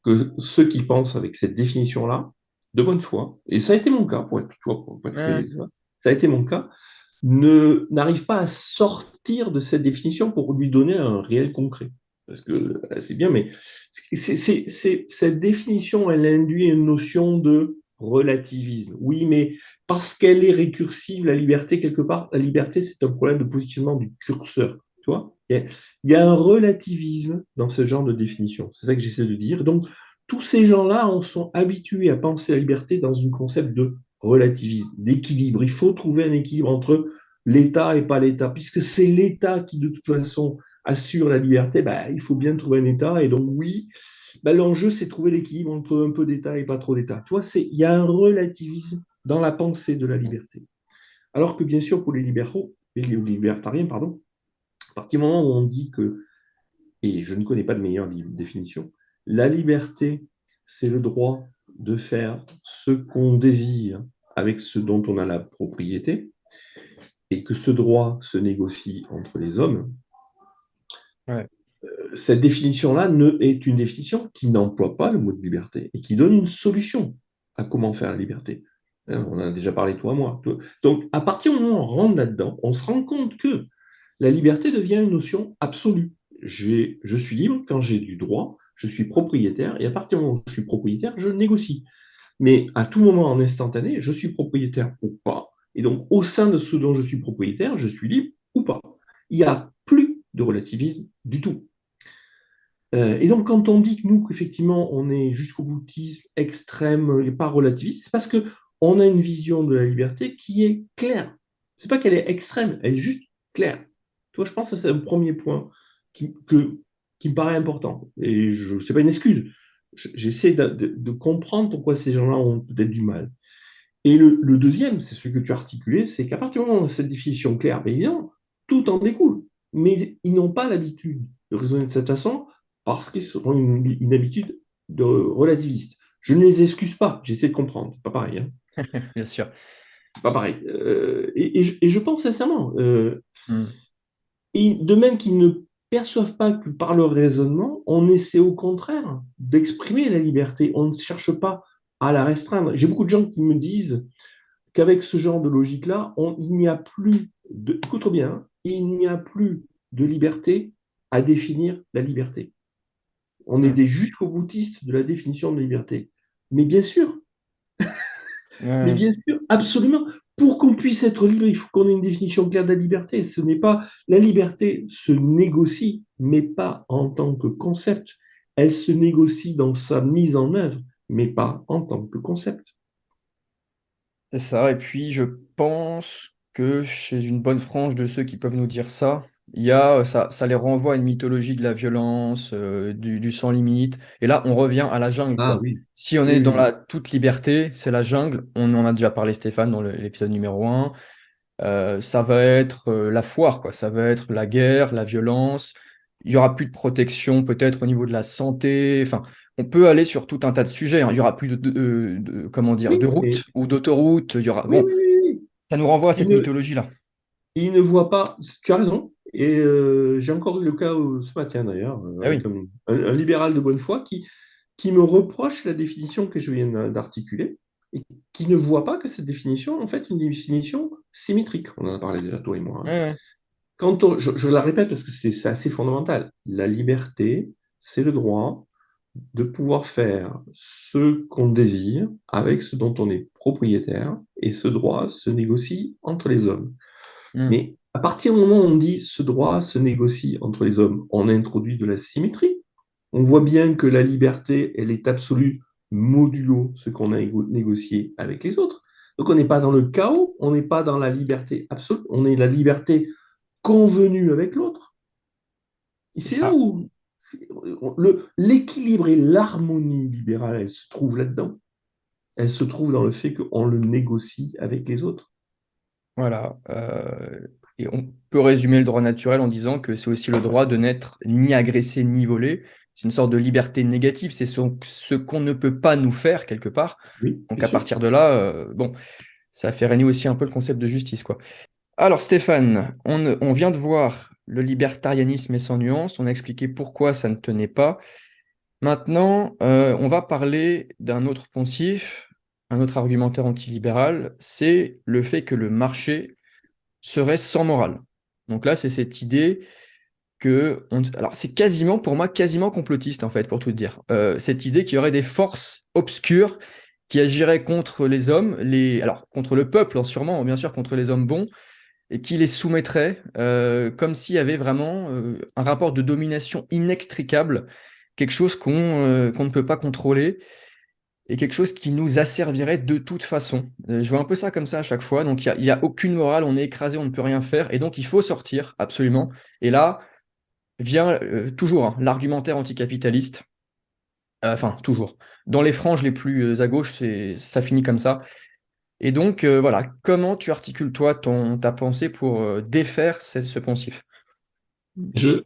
que ceux qui pensent avec cette définition-là de bonne foi, et ça a été mon cas, pour être très, Ouais. ça a été mon cas, n'arrive pas à sortir de cette définition pour lui donner un réel concret. Parce que c'est bien, mais cette définition, elle induit une notion de relativisme. Oui, mais parce qu'elle est récursive, la liberté, quelque part, la liberté, c'est un problème de positionnement du curseur. Tu vois? Il y a un relativisme dans ce genre de définition. C'est ça que j'essaie de dire. Donc, tous ces gens-là en sont habitués à penser la liberté dans un concept de relativisme, d'équilibre. Il faut trouver un équilibre entre l'État et pas l'État. Puisque c'est l'État qui, de toute façon, assure la liberté, bah, il faut bien trouver un État. Et donc, oui, bah, l'enjeu, c'est trouver l'équilibre entre un peu d'État et pas trop d'État. Tu vois, il y a un relativisme dans la pensée de la liberté. Alors que, bien sûr, pour les libéraux, les libertariens, pardon, à partir du moment où on dit que, et je ne connais pas de meilleure définition, la liberté, c'est le droit de faire ce qu'on désire avec ce dont on a la propriété, et que ce droit se négocie entre les hommes, Ouais. cette définition-là est une définition qui n'emploie pas le mot de liberté et qui donne une solution à comment faire la liberté. On en a déjà parlé, toi et moi. Donc, à partir du moment où on rentre là-dedans, on se rend compte que la liberté devient une notion absolue. Je suis libre quand j'ai du droit, je suis propriétaire, et à partir du moment où je suis propriétaire, je négocie. Mais à tout moment en instantané, je suis propriétaire ou pas. Et donc, au sein de ce dont je suis propriétaire, je suis libre ou pas. Il n'y a plus de relativisme du tout. Et donc, quand on dit que nous, qu'effectivement, on est jusqu'au boutisme extrême et pas relativiste, c'est parce que on a une vision de la liberté qui est claire. C'est pas qu'elle est extrême, elle est juste claire. Toi, je pense que c'est un premier point qui me paraît important. Et je c'est pas une excuse. J'essaie de comprendre pourquoi ces gens-là ont peut-être du mal. Et le deuxième, c'est ce que tu as articulé, c'est qu'à partir du moment où cette définition claire, bien évidemment, tout en découle. Mais ils n'ont pas l'habitude de raisonner de cette façon parce qu'ils auront une habitude de relativiste. Je ne les excuse pas, j'essaie de comprendre, c'est pas pareil. Hein. Bien sûr. C'est pas pareil. Et je pense sincèrement, Hmm. et de même qu'ils ne perçoivent pas que par leur raisonnement, on essaie au contraire d'exprimer la liberté. On ne cherche pas à la restreindre. J'ai beaucoup de gens qui me disent qu'avec ce genre de logique-là, il n'y a plus de, écoute bien, hein, il n'y a plus de liberté à définir la liberté. On est Hmm. des jusqu'au boutistes de la définition de liberté. Mais mais Ouais. bien sûr, absolument. Pour qu'on puisse être libre, il faut qu'on ait une définition claire de la liberté. Ce n'est pas la liberté se négocie, mais pas en tant que concept. Elle se négocie dans sa mise en œuvre, mais pas en tant que concept. C'est ça. Et puis, je pense que chez une bonne frange de ceux qui peuvent nous dire ça, il y a, ça les renvoie à une mythologie de la violence, du sans limite. Et là, on revient à la jungle, Ah quoi. oui, Si on est oui, dans oui. la toute liberté, c'est la jungle. On en a déjà parlé, Stéphane, dans l'épisode numéro un. Ça va être la foire, quoi. Ça va être la guerre, la violence. Il y aura plus de protection, peut-être au niveau de la santé. Enfin, on peut aller sur tout un tas de sujets, hein. Il y aura plus comment dire, Oui, de mais routes ou d'autoroutes. Il y aura, oui, bon, oui, oui, oui. ça nous renvoie à Il cette ne, mythologie-là. il ne voit pas. Tu as raison. Et j'ai encore eu le cas ce matin d'ailleurs, Ah avec oui, un libéral de bonne foi qui me reproche la définition que je viens d'articuler et qui ne voit pas que cette définition, en fait, une définition symétrique. On en a parlé déjà, toi et moi. ouais, Hein. ouais. Je la répète parce que c'est assez fondamental. La liberté, c'est le droit de pouvoir faire ce qu'on désire avec ce dont on est propriétaire, et ce droit se négocie entre les hommes. Hmm. Mais à partir du moment où on dit ce droit se négocie entre les hommes, on introduit de la symétrie. On voit bien que la liberté, elle est absolue modulo ce qu'on a négocié avec les autres. Donc on n'est pas dans le chaos, on n'est pas dans la liberté absolue, on est la liberté convenue avec l'autre. Et C'est c'est là ça. où l'équilibre et l'harmonie libérale, elle se trouve là-dedans. Elle se trouve dans le fait qu'on le négocie avec les autres. Voilà. Et on peut résumer le droit naturel en disant que c'est aussi le droit de n'être ni agressé ni volé. C'est une sorte de liberté négative. C'est ce qu'on ne peut pas nous faire quelque part. Oui, Donc bien à sûr. partir de là, bon, ça fait régner aussi un peu le concept de justice, quoi. Alors Stéphane, on vient de voir le libertarianisme et sans nuance. On a expliqué pourquoi ça ne tenait pas. Maintenant, on va parler d'un autre poncif, un autre argumentaire antilibéral, c'est le fait que le marché serait sans morale. Donc là, c'est cette idée alors c'est quasiment, pour moi, quasiment complotiste, en fait, pour tout dire. Cette idée qu'il y aurait des forces obscures qui agiraient contre les hommes, alors contre le peuple, hein, sûrement, bien sûr, contre les hommes bons, et qui les soumettraient, comme s'il y avait vraiment un rapport de domination inextricable, quelque chose qu'on ne peut pas contrôler, et quelque chose qui nous asservirait de toute façon. Je vois un peu ça comme ça à chaque fois. Donc il y a aucune morale, on est écrasé, on ne peut rien faire, et donc il faut sortir, absolument. Et là vient toujours hein, l'argumentaire anticapitaliste. Enfin, toujours. Dans les franges les plus à gauche, ça finit comme ça. Et donc, voilà, comment tu articules, toi, ta pensée pour défaire ce poncif? Je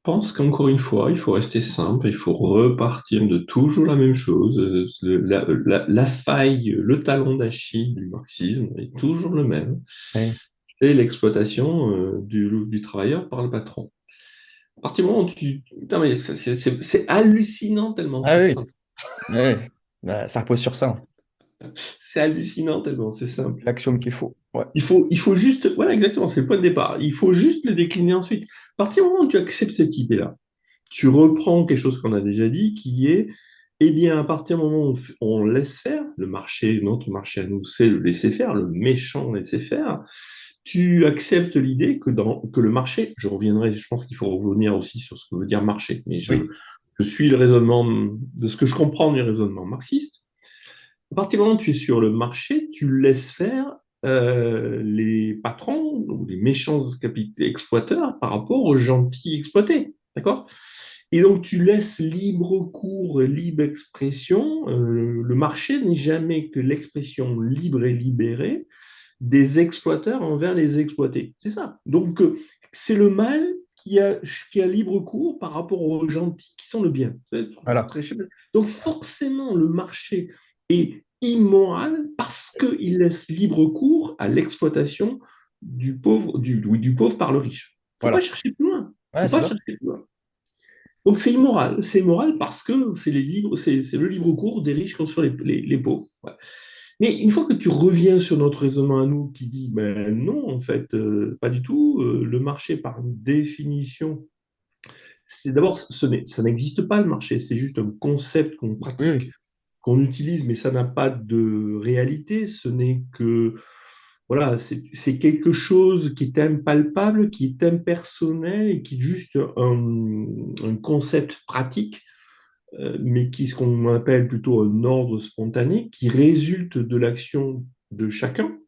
pense qu'encore une fois, il faut rester simple, il faut repartir de toujours la même chose. La faille, le talon d'Achille du marxisme est toujours le même. Ouais. C'est l'exploitation du travailleur par le patron. À partir du moment où tu... Putain, mais c'est hallucinant tellement Ah c'est oui, simple. ouais. Bah, ça repose sur ça, hein. C'est hallucinant tellement c'est simple. L'axiome qui est faux. Ouais. Il faut juste... Voilà, exactement, c'est le point de départ. Il faut juste le décliner ensuite. À partir du moment où tu acceptes cette idée-là, tu reprends quelque chose qu'on a déjà dit, qui est, eh bien, à partir du moment où on laisse faire, le marché, notre marché à nous, c'est le laisser faire, le méchant laisser faire, tu acceptes l'idée que le marché, je reviendrai, je pense qu'il faut revenir aussi sur ce que veut dire marché, mais je, Oui, je suis le raisonnement de ce que je comprends du raisonnement marxiste. À partir du moment où tu es sur le marché, tu laisses faire les patrons ou les méchants exploiteurs par rapport aux gentils exploités. D'accord? Et donc, tu laisses libre cours, libre expression. Le marché n'est jamais que l'expression libre et libérée des exploiteurs envers les exploités. C'est ça. Donc, c'est le mal qui a libre cours par rapport aux gentils qui sont le bien. voilà. Donc, forcément, le marché est immoral parce qu'il laisse libre cours à l'exploitation du pauvre par le riche. Il ne faut pas Voilà. chercher plus loin. Il Ouais, ne faut c'est pas ça. chercher plus loin. Donc c'est immoral. C'est immoral parce que c'est le libre cours des riches contre les pauvres. Ouais. Mais une fois que tu reviens sur notre raisonnement à nous qui dit, ben non, en fait, pas du tout, le marché par définition, c'est d'abord, ça n'existe pas le marché, c'est juste un concept qu'on Oui, pratique, oui. qu'on utilise, mais ça n'a pas de réalité, ce n'est que, voilà, c'est quelque chose qui est impalpable, qui est impersonnel et qui est juste un concept pratique mais qui ce qu'on appelle plutôt un ordre spontané, qui résulte de l'action de chacun.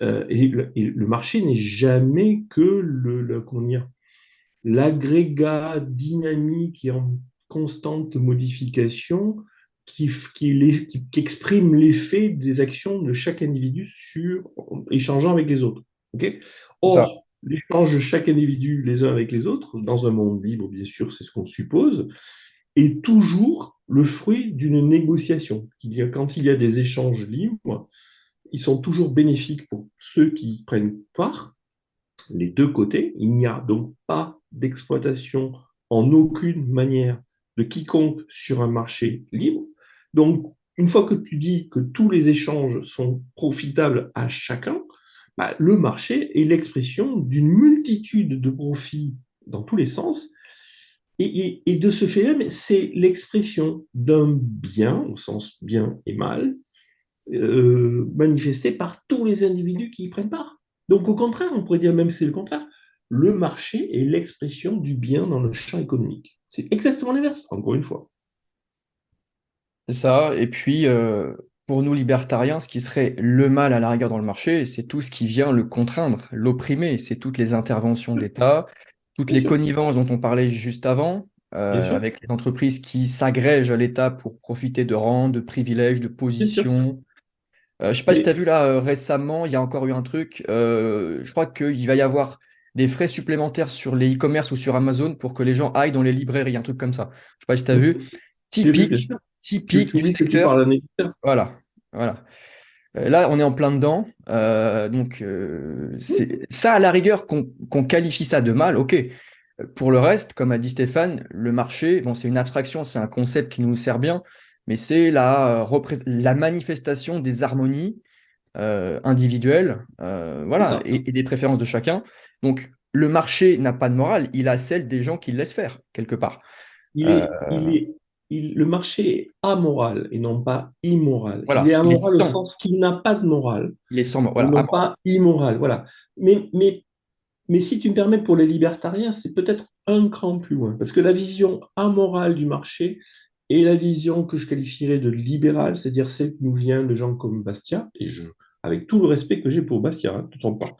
Et le marché n'est jamais que comment dire, l'agrégat dynamique et en constante modification qui exprime l'effet des actions de chaque individu échangeant avec les autres. Okay. C'est ça. Or, l'échange de chaque individu les uns avec les autres, dans un monde libre, bien sûr, c'est ce qu'on suppose, est toujours le fruit d'une négociation. Quand il y a des échanges libres, ils sont toujours bénéfiques pour ceux qui prennent part, les deux côtés. Il n'y a donc pas d'exploitation en aucune manière de quiconque sur un marché libre. Donc, une fois que tu dis que tous les échanges sont profitables à chacun, bah, le marché est l'expression d'une multitude de profits dans tous les sens et de ce fait-là, c'est l'expression d'un bien, au sens bien et mal, manifesté par tous les individus qui y prennent part. Donc au contraire, on pourrait dire même c'est le contraire. Le marché est l'expression du bien dans le champ économique. C'est exactement l'inverse, encore une fois. C'est ça. Et puis, pour nous libertariens, ce qui serait le mal à la rigueur dans le marché, c'est tout ce qui vient le contraindre, l'opprimer. C'est toutes les interventions d'État, toutes Bien les sûr, connivences dont on parlait juste avant, bien sûr, avec les entreprises qui s'agrègent à l'État pour profiter de rangs, de privilèges, de bien sûr. positions. Je sais pas si tu as Mais vu là récemment, il y a encore eu un truc. Je crois qu'il va y avoir des frais supplémentaires sur les e-commerce ou sur Amazon pour que les gens aillent dans les librairies, un truc comme ça. Je sais pas si tu as vu. j'ai vu, bien Typique, sûr. Tu typique du oublies que tu parles secteur. d'un éditeur. Voilà, voilà. Là, on est en plein dedans. Donc, c'est ça à la rigueur qu'on qualifie ça de mal. Ok. Pour le reste, comme a dit Stéphane, le marché, bon, c'est une abstraction, c'est un concept qui nous sert bien, mais c'est la manifestation des harmonies individuelles, C'est voilà, ça. et des préférences de chacun. Donc, le marché n'a pas de morale, il a celle des gens qui le laissent faire, quelque part. Il Euh, est, il est, le marché est amoral et non pas immoral. voilà, Il est parce qu'il est amoral au sans, sens qu'il n'a pas de morale il est sans, et voilà, non pas immoral. Voilà. Mais, mais, mais si tu me permets, pour les libertariens, c'est peut-être un cran plus loin. Parce que la vision amorale du marché est la vision que je qualifierais de libérale, c'est-à-dire celle qui nous vient de gens comme Bastia, avec tout le respect que j'ai pour Bastia, hein, ne te trompe pas.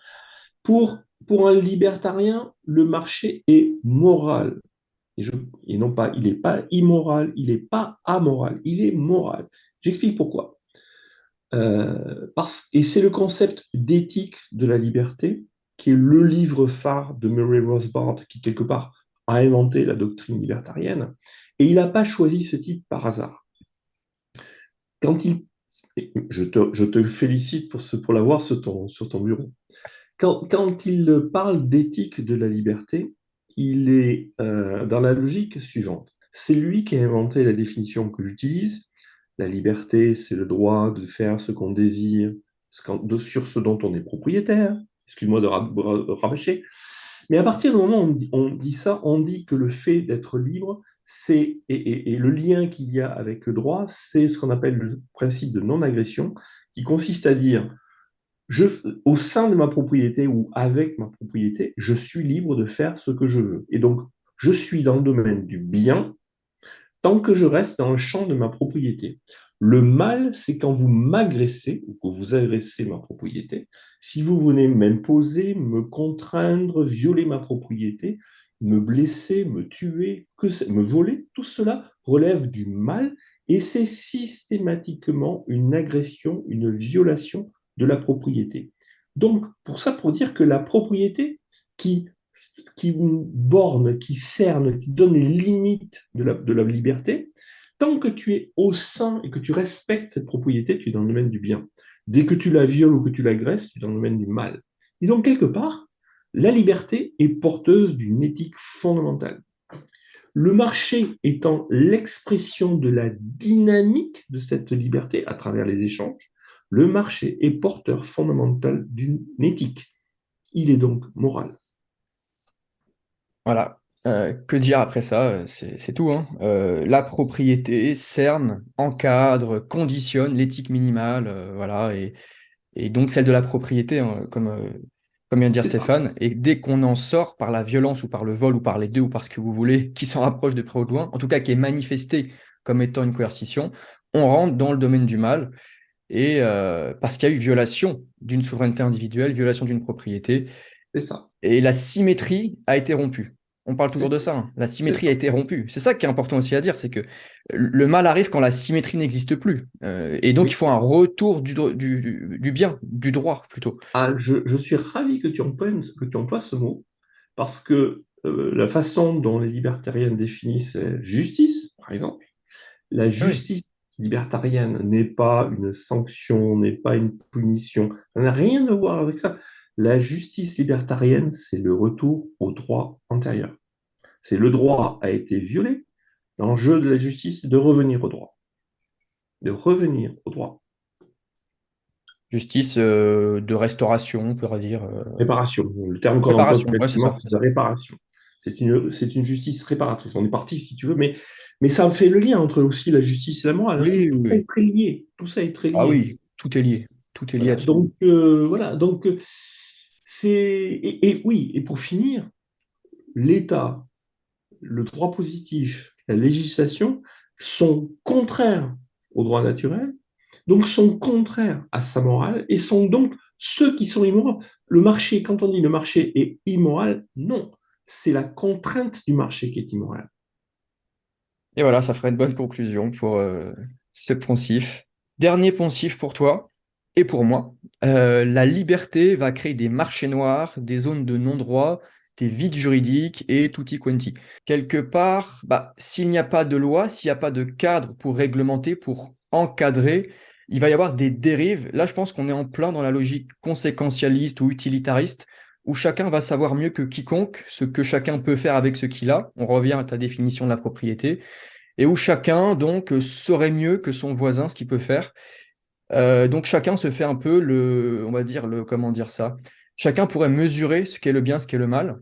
Pour, pour un libertarien, le marché est moral. Et, je, et non pas, il n'est pas immoral, il n'est pas amoral, il est moral. J'explique pourquoi. Et c'est le concept d'éthique de la liberté qui est le livre phare de Murray Rothbard, qui quelque part a inventé la doctrine libertarienne. Et il n'a pas choisi ce titre par hasard. Quand il, je te félicite pour l'avoir sur ton bureau. Quand il parle d'éthique de la liberté, il est dans la logique suivante. C'est lui qui a inventé la définition que j'utilise. La liberté, c'est le droit de faire ce qu'on désire, sur ce dont on est propriétaire. Excuse-moi de rabâcher. Mais à partir du moment où on dit ça, on dit que le fait d'être libre, et le lien qu'il y a avec le droit, c'est ce qu'on appelle le principe de non-agression, qui consiste à dire je, au sein de ma propriété ou avec ma propriété, je suis libre de faire ce que je veux. Et donc, je suis dans le domaine du bien tant que je reste dans le champ de ma propriété. Le mal, c'est quand vous m'agressez ou que vous agressez ma propriété. Si vous venez m'imposer, me contraindre, violer ma propriété, me blesser, me tuer, me voler, tout cela relève du mal et c'est systématiquement une agression, une violation de la propriété. Donc, pour dire que la propriété qui qui borne, qui cerne, qui donne les limites de la liberté, tant que tu es au sein et que tu respectes cette propriété, tu es dans le domaine du bien. Dès que tu la violes ou que tu l'agresses, tu es dans le domaine du mal. Et donc, quelque part, la liberté est porteuse d'une éthique fondamentale. Le marché étant l'expression de la dynamique de cette liberté à travers les échanges, le marché est porteur fondamental d'une éthique. Il est donc moral. Voilà. Que dire après ça? C'est tout, hein. La propriété cerne, encadre, conditionne l'éthique minimale, voilà, et donc celle de la propriété, hein, comme vient de dire C'est ça. Stéphane. Et dès qu'on en sort par la violence ou par le vol ou par les deux ou par ce que vous voulez, qui s'en rapproche de près ou de loin, en tout cas qui est manifesté comme étant une coercition, on rentre dans le domaine du mal. Et parce qu'il y a eu violation d'une souveraineté individuelle, violation d'une propriété. C'est ça. Et la symétrie a été rompue. On parle C'est toujours de ça. ça, hein. La C'est symétrie a ça. été rompue. C'est ça qui est important aussi à dire, c'est que le mal arrive quand la symétrie n'existe plus. Et donc, il Oui. faut un retour du bien, du droit plutôt. Ah, je suis ravi que tu emploies ce mot parce que la façon dont les libertariens définissent justice, par exemple, la Ah oui. justice libertarienne n'est pas une sanction, n'est pas une punition. Ça n'a rien à voir avec ça. La justice libertarienne, c'est le retour au droit antérieur. C'est le droit a été violé. L'enjeu de la justice, c'est de revenir au droit. De revenir au droit. Justice de restauration, on pourrait dire. Réparation. Le terme qu'on emploie Réparation, ouais, c'est collectivement, ça, c'est c'est de ça. réparation. C'est une justice réparatrice. On est parti, si tu veux, mais ça fait le lien entre aussi la justice et la morale, hein. Oui, oui, Tout ça est oui. très lié. Tout ça est très Ah lié. oui, tout est lié. Tout est lié Voilà. absolument. C'est et oui. Et pour finir, l'État, le droit positif, la législation sont contraires au droit naturel, donc sont contraires à sa morale et sont donc ceux qui sont immoraux. Le marché, quand on dit le marché est immoral, non, c'est la contrainte du marché qui est immorale. Et voilà, ça ferait une bonne conclusion pour ce poncif. Dernier poncif pour toi et pour moi. La liberté va créer des marchés noirs, des zones de non-droit, des vides juridiques et tutti quanti. Quelque part, bah, s'il n'y a pas de loi, s'il n'y a pas de cadre pour réglementer, pour encadrer, il va y avoir des dérives. Là, je pense qu'on est en plein dans la logique conséquentialiste ou utilitariste, où chacun va savoir mieux que quiconque ce que chacun peut faire avec ce qu'il a. On revient à ta définition de la propriété. et où chacun donc saurait mieux que son voisin ce qu'il peut faire. Donc chacun se fait un peu on va dire comment dire ça? Chacun pourrait mesurer ce qu'est le bien, ce qu'est le mal.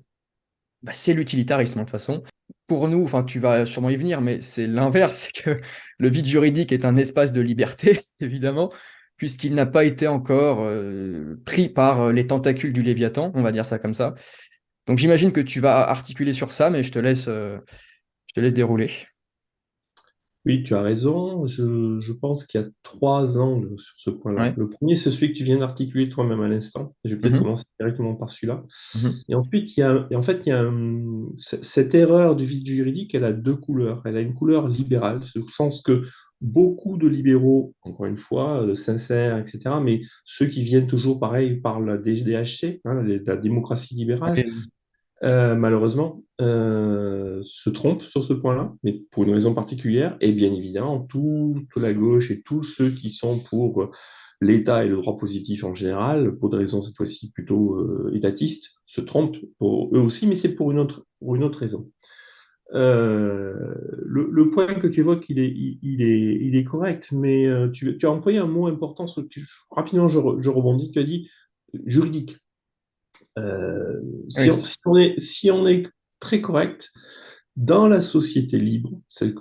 Bah, c'est l'utilitarisme, hein, de toute façon. Pour nous, enfin, tu vas sûrement y venir, mais c'est l'inverse, c'est que le vide juridique est un espace de liberté, évidemment, puisqu'il n'a pas été encore pris par les tentacules du Léviathan, on va dire ça comme ça. Donc j'imagine que tu vas articuler sur ça, mais je te laisse dérouler. Oui, tu as raison. Je pense qu'il y a trois angles sur ce point-là. Ouais. Le premier, c'est celui que tu viens d'articuler toi-même à l'instant. Je vais peut-être Mhm. commencer directement par celui-là. Mhm. Et ensuite, et en fait, cette erreur du vide juridique, elle a deux couleurs. Elle a une couleur libérale, au sens que beaucoup de libéraux, encore une fois, sincères, etc., mais ceux qui viennent toujours, pareil, par la DHC, hein, la démocratie libérale, Oui, malheureusement, se trompent sur ce point-là, mais pour une raison particulière. Et bien évidemment, toute la gauche et tous ceux qui sont pour l'État et le droit positif en général, pour des raisons cette fois-ci plutôt étatistes, se trompent pour eux aussi, mais c'est pour une autre raison. Le point que tu évoques, il est correct, mais tu as employé un mot important rapidement je rebondis, tu as dit juridique. Euh, oui. si on est très correct, dans la société libre, celle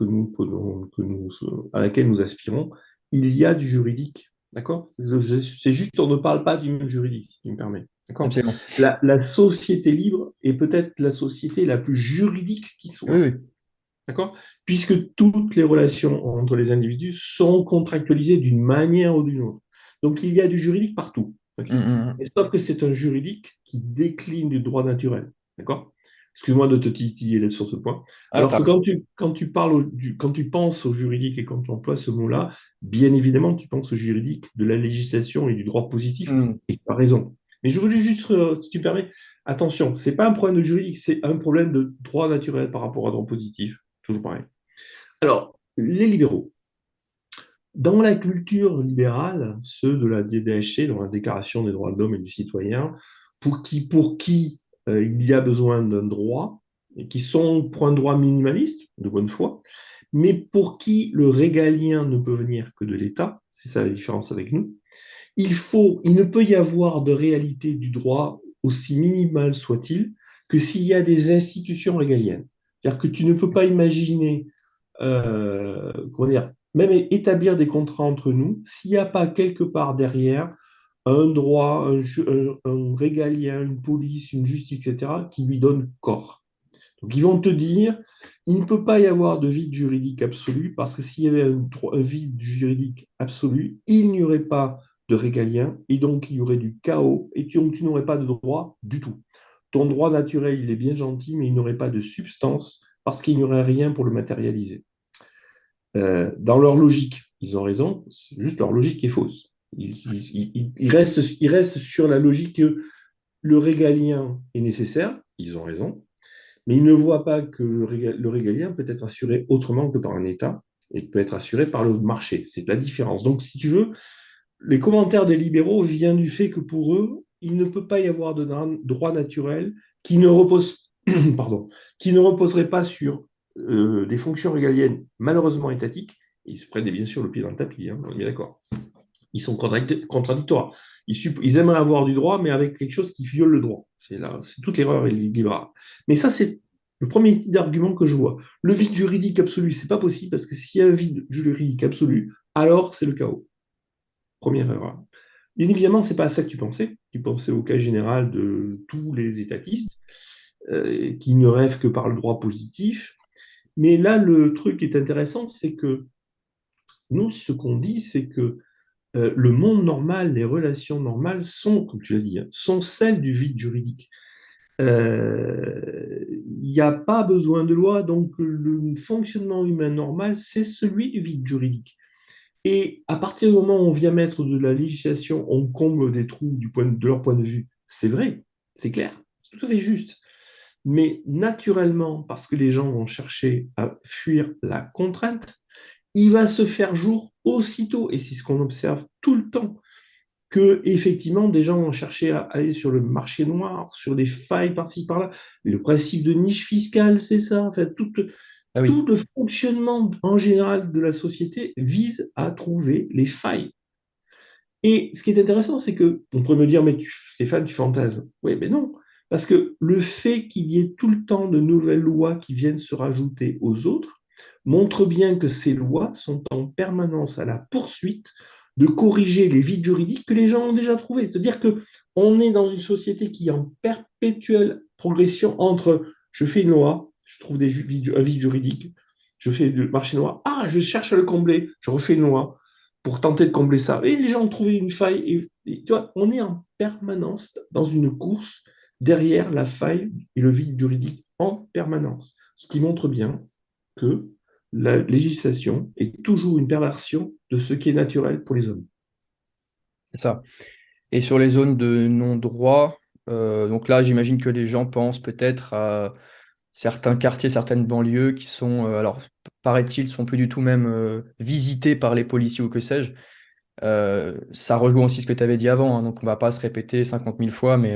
à laquelle nous aspirons, il y a du juridique. D'accord? C'est juste, on ne parle pas du même juridique, si tu me permets. D'accord? Absolument. La société libre est peut-être la société la plus juridique qui Oui, soit. oui. D'accord? Puisque toutes les relations entre les individus sont contractualisées d'une manière ou d'une autre. Donc il y a du juridique partout. Ok. Mm, mm, Et mm. sauf que c'est un juridique qui décline du droit naturel. D'accord? Excuse-moi de te titiller là sur ce point. Ah, Alors t'as que raison. quand tu penses au juridique et quand tu emploies ce mot-là, bien évidemment, tu penses au juridique de la législation et du droit positif, Mm. et tu as raison. Mais je voulais juste, si tu me permets, attention, c'est pas un problème de juridique, c'est un problème de droit naturel par rapport à droit positif. Toujours pareil. Alors, les libéraux. Dans la culture libérale, ceux de la DDHC, dans la Déclaration des droits de l'homme et du citoyen, pour qui il y a besoin d'un droit, et qui sont pour un droit minimaliste, de bonne foi, mais pour qui le régalien ne peut venir que de l'État, c'est ça la différence avec nous, il ne peut y avoir de réalité du droit, aussi minimale soit-il, que s'il y a des institutions régaliennes. C'est-à-dire que tu ne peux pas imaginer, comment dire, même établir des contrats entre nous, s'il n'y a pas quelque part derrière un droit, un régalien, une police, une justice, etc., qui lui donne corps. Donc ils vont te dire, il ne peut pas y avoir de vide juridique absolu, parce que s'il y avait un vide juridique absolu, il n'y aurait pas de régalien, et donc il y aurait du chaos, et donc tu n'aurais pas de droit du tout. Ton droit naturel, il est bien gentil, mais il n'aurait pas de substance, parce qu'il n'y aurait rien pour le matérialiser. Dans leur logique, ils ont raison, c'est juste leur logique est fausse. Ils restent sur la logique que le régalien est nécessaire, ils ont raison, mais ils ne voient pas que le régalien peut être assuré autrement que par un État et peut être assuré par le marché. C'est la différence. Donc, si tu veux, les commentaires des libéraux viennent du fait que pour eux, il ne peut pas y avoir de droit naturel qui ne repose, pardon, qui ne reposerait pas sur des fonctions régaliennes malheureusement étatiques. Ils se prennent bien sûr le pied dans le tapis, hein, on est bien d'accord. Ils sont contradictoires. Ils aimeraient avoir du droit, mais avec quelque chose qui viole le droit. C'est toute l'erreur libérale. Mais ça, c'est le premier type d'argument que je vois. Le vide juridique absolu, c'est pas possible parce que s'il y a un vide juridique absolu, alors c'est le chaos. Première erreur. Bien évidemment, c'est pas à ça que tu pensais. Tu pensais au cas général de tous les étatistes qui ne rêvent que par le droit positif. Mais là, le truc qui est intéressant, c'est que nous, ce qu'on dit, c'est que le monde normal, les relations normales sont, comme tu l'as dit, hein, sont celles du vide juridique. Il n'y a pas besoin de loi, donc le fonctionnement humain normal, c'est celui du vide juridique. Et à partir du moment où on vient mettre de la législation, on comble des trous de leur point de vue. C'est vrai, c'est clair, c'est tout à fait juste. Mais naturellement, parce que les gens vont chercher à fuir la contrainte, il va se faire jour aussitôt, et c'est ce qu'on observe tout le temps, que effectivement des gens vont chercher à aller sur le marché noir, sur des failles par-ci par-là. Le principe de niche fiscale, c'est ça. En fait, Ah oui, Tout le fonctionnement en général de la société vise à trouver les failles. Et ce qui est intéressant, c'est que on pourrait me dire, mais Stéphane, tu fantasmes. Oui, mais non, parce que le fait qu'il y ait tout le temps de nouvelles lois qui viennent se rajouter aux autres montre bien que ces lois sont en permanence à la poursuite de corriger les vides juridiques que les gens ont déjà trouvés. C'est-à-dire que on est dans une société qui est en perpétuelle progression entre je fais une loi, je trouve un vide juridique, je fais du marché noir, ah, je cherche à le combler, je refais une loi pour tenter de combler ça. Et les gens ont trouvé une faille. Et tu vois, on est en permanence dans une course derrière la faille et le vide juridique en permanence. Ce qui montre bien que la législation est toujours une perversion de ce qui est naturel pour les hommes. c'est ça. Et sur les zones de non-droit, donc là, j'imagine que les gens pensent peut-être à certains quartiers, certaines banlieues qui sont, alors, paraît-il, sont plus du tout même visités par les policiers ou que sais-je. Ça rejoint aussi ce que tu avais dit avant, hein, donc on va pas se répéter 50 000 fois, mais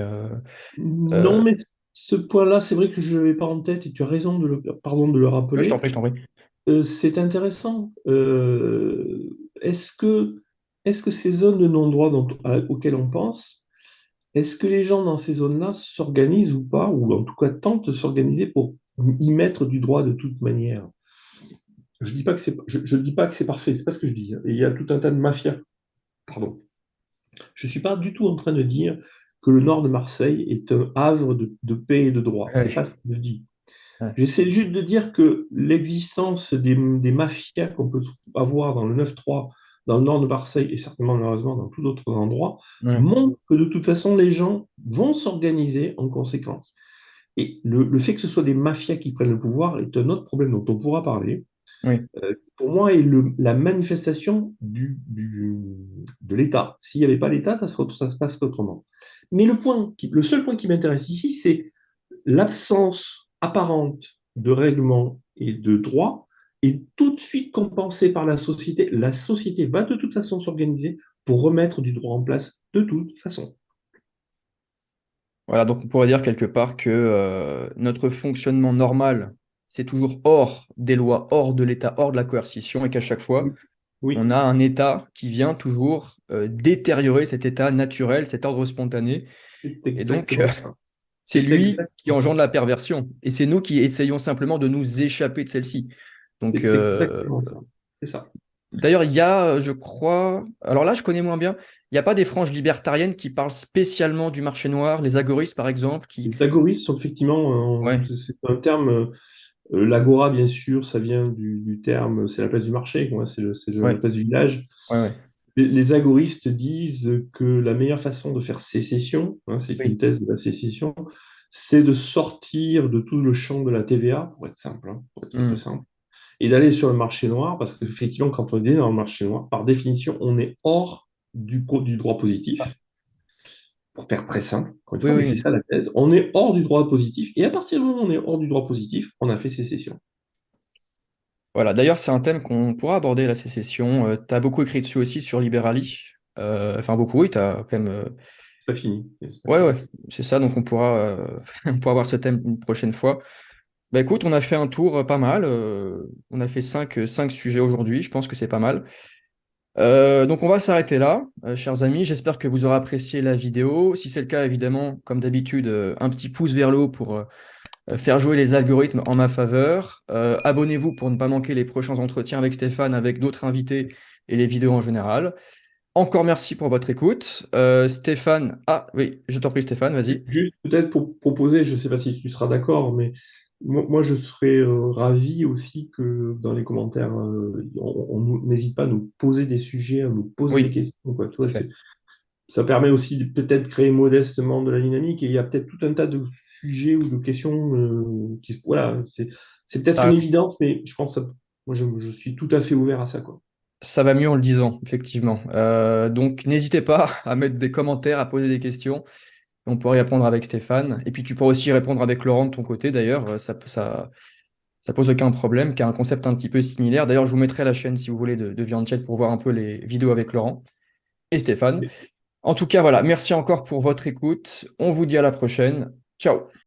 Non, euh, mais ce point-là, c'est vrai que je ne l'avais pas en tête et tu as raison pardon, de le ouais, je t'en rappeler. prie, je t'en prie. C'est intéressant. Est-ce que ces zones de non-droit auxquelles on pense, est-ce que les gens dans ces zones-là s'organisent ou pas, ou en tout cas tentent de s'organiser pour y mettre du droit de toute manière? Je dis pas que c'est parfait, c'est pas ce que je dis, hein. Et il y a tout un tas de mafias. Pardon. Je suis pas du tout en train de dire que le nord de Marseille est un havre de paix et de droit. C'est Ouais, pas ce que je dis. ouais, J'essaie juste de dire que l'existence des mafias qu'on peut avoir dans le 9-3, dans le nord de Marseille et certainement malheureusement dans tout d'autres endroits, ouais, montre que de toute façon les gens vont s'organiser en conséquence. Et le fait que ce soit des mafias qui prennent le pouvoir est un autre problème dont on pourra parler. oui. Pour moi, est la manifestation de l'État. S'il n'y avait pas l'État, ça se passerait autrement. Mais le seul point qui m'intéresse ici, c'est l'absence apparente de règlement et de droit est tout de suite compensée par la société. La société va de toute façon s'organiser pour remettre du droit en place de toute façon. Voilà, donc on pourrait dire quelque part que notre fonctionnement normal, c'est toujours hors des lois, hors de l'État, hors de la coercition, et qu'à chaque fois, Oui, on a un État qui vient toujours détériorer cet état naturel, cet ordre spontané. c'est Et donc, exactement ça. c'est C'est lui qui exactement ça. engendre la perversion. Et c'est nous qui essayons simplement de nous échapper de celle-ci. Donc, C'est exactement ça. C'est ça. d'ailleurs, il y a, je crois, alors là, je connais moins bien, il n'y a pas des franges libertariennes qui parlent spécialement du marché noir, les agoristes, par exemple, qui... Les agoristes sont effectivement, Ouais, c'est un terme, l'agora, bien sûr, ça vient du terme, c'est la place du marché, quoi, la ouais, place du village. ouais, ouais. Les agoristes disent que la meilleure façon de faire sécession, hein, c'est une Oui, thèse de la sécession, c'est de sortir de tout le champ de la TVA, pour être simple, hein, pour être très très hmm, simple, et d'aller sur le marché noir, parce qu'effectivement, quand on est dans le marché noir, par définition, on est hors du droit positif, pour faire très simple, encore une oui, fois, mais oui, c'est oui. ça la thèse. On est hors du droit positif, et à partir du moment où on est hors du droit positif, on a fait sécession. Voilà, d'ailleurs, c'est un thème qu'on pourra aborder, la sécession. Tu as beaucoup écrit dessus aussi sur Libérali. Enfin, beaucoup, oui, tu as quand même. C'est pas fini. C'est pas Ouais, fini. ouais, c'est ça, donc on pourra, on pourra voir ce thème une prochaine fois. Bah écoute, on a fait un tour pas mal. On a fait cinq sujets aujourd'hui, je pense que c'est pas mal. Donc on va s'arrêter là, chers amis. J'espère que vous aurez apprécié la vidéo. Si c'est le cas, évidemment, comme d'habitude, un petit pouce vers le haut pour faire jouer les algorithmes en ma faveur. Abonnez-vous pour ne pas manquer les prochains entretiens avec Stéphane, avec d'autres invités et les vidéos en général. Encore merci pour votre écoute. Stéphane, ah oui, je t'en prie Stéphane, vas-y. Juste peut-être pour proposer, je ne sais pas si tu seras d'accord, mais moi, je serais ravi aussi que dans les commentaires, n'hésite pas à nous poser des sujets, à nous poser des Oui, questions, quoi. Tu tout à vois, fait. ça permet aussi de peut-être créer modestement de la dynamique et il y a peut-être tout un tas de sujets ou de questions voilà, c'est peut-être T'as une raison. évidence, mais je pense que moi, je suis tout à fait ouvert à ça, quoi. Ça va mieux en le disant, effectivement. Donc n'hésitez pas à mettre des commentaires, à poser des questions. On pourra y répondre avec Stéphane. Et puis tu pourras aussi répondre avec Laurent de ton côté, d'ailleurs. Ça pose aucun problème, qui a un concept un petit peu similaire. D'ailleurs, je vous mettrai la chaîne, si vous voulez, de Viande Tiède pour voir un peu les vidéos avec Laurent et Stéphane. En tout cas, voilà, merci encore pour votre écoute. On vous dit à la prochaine. Ciao.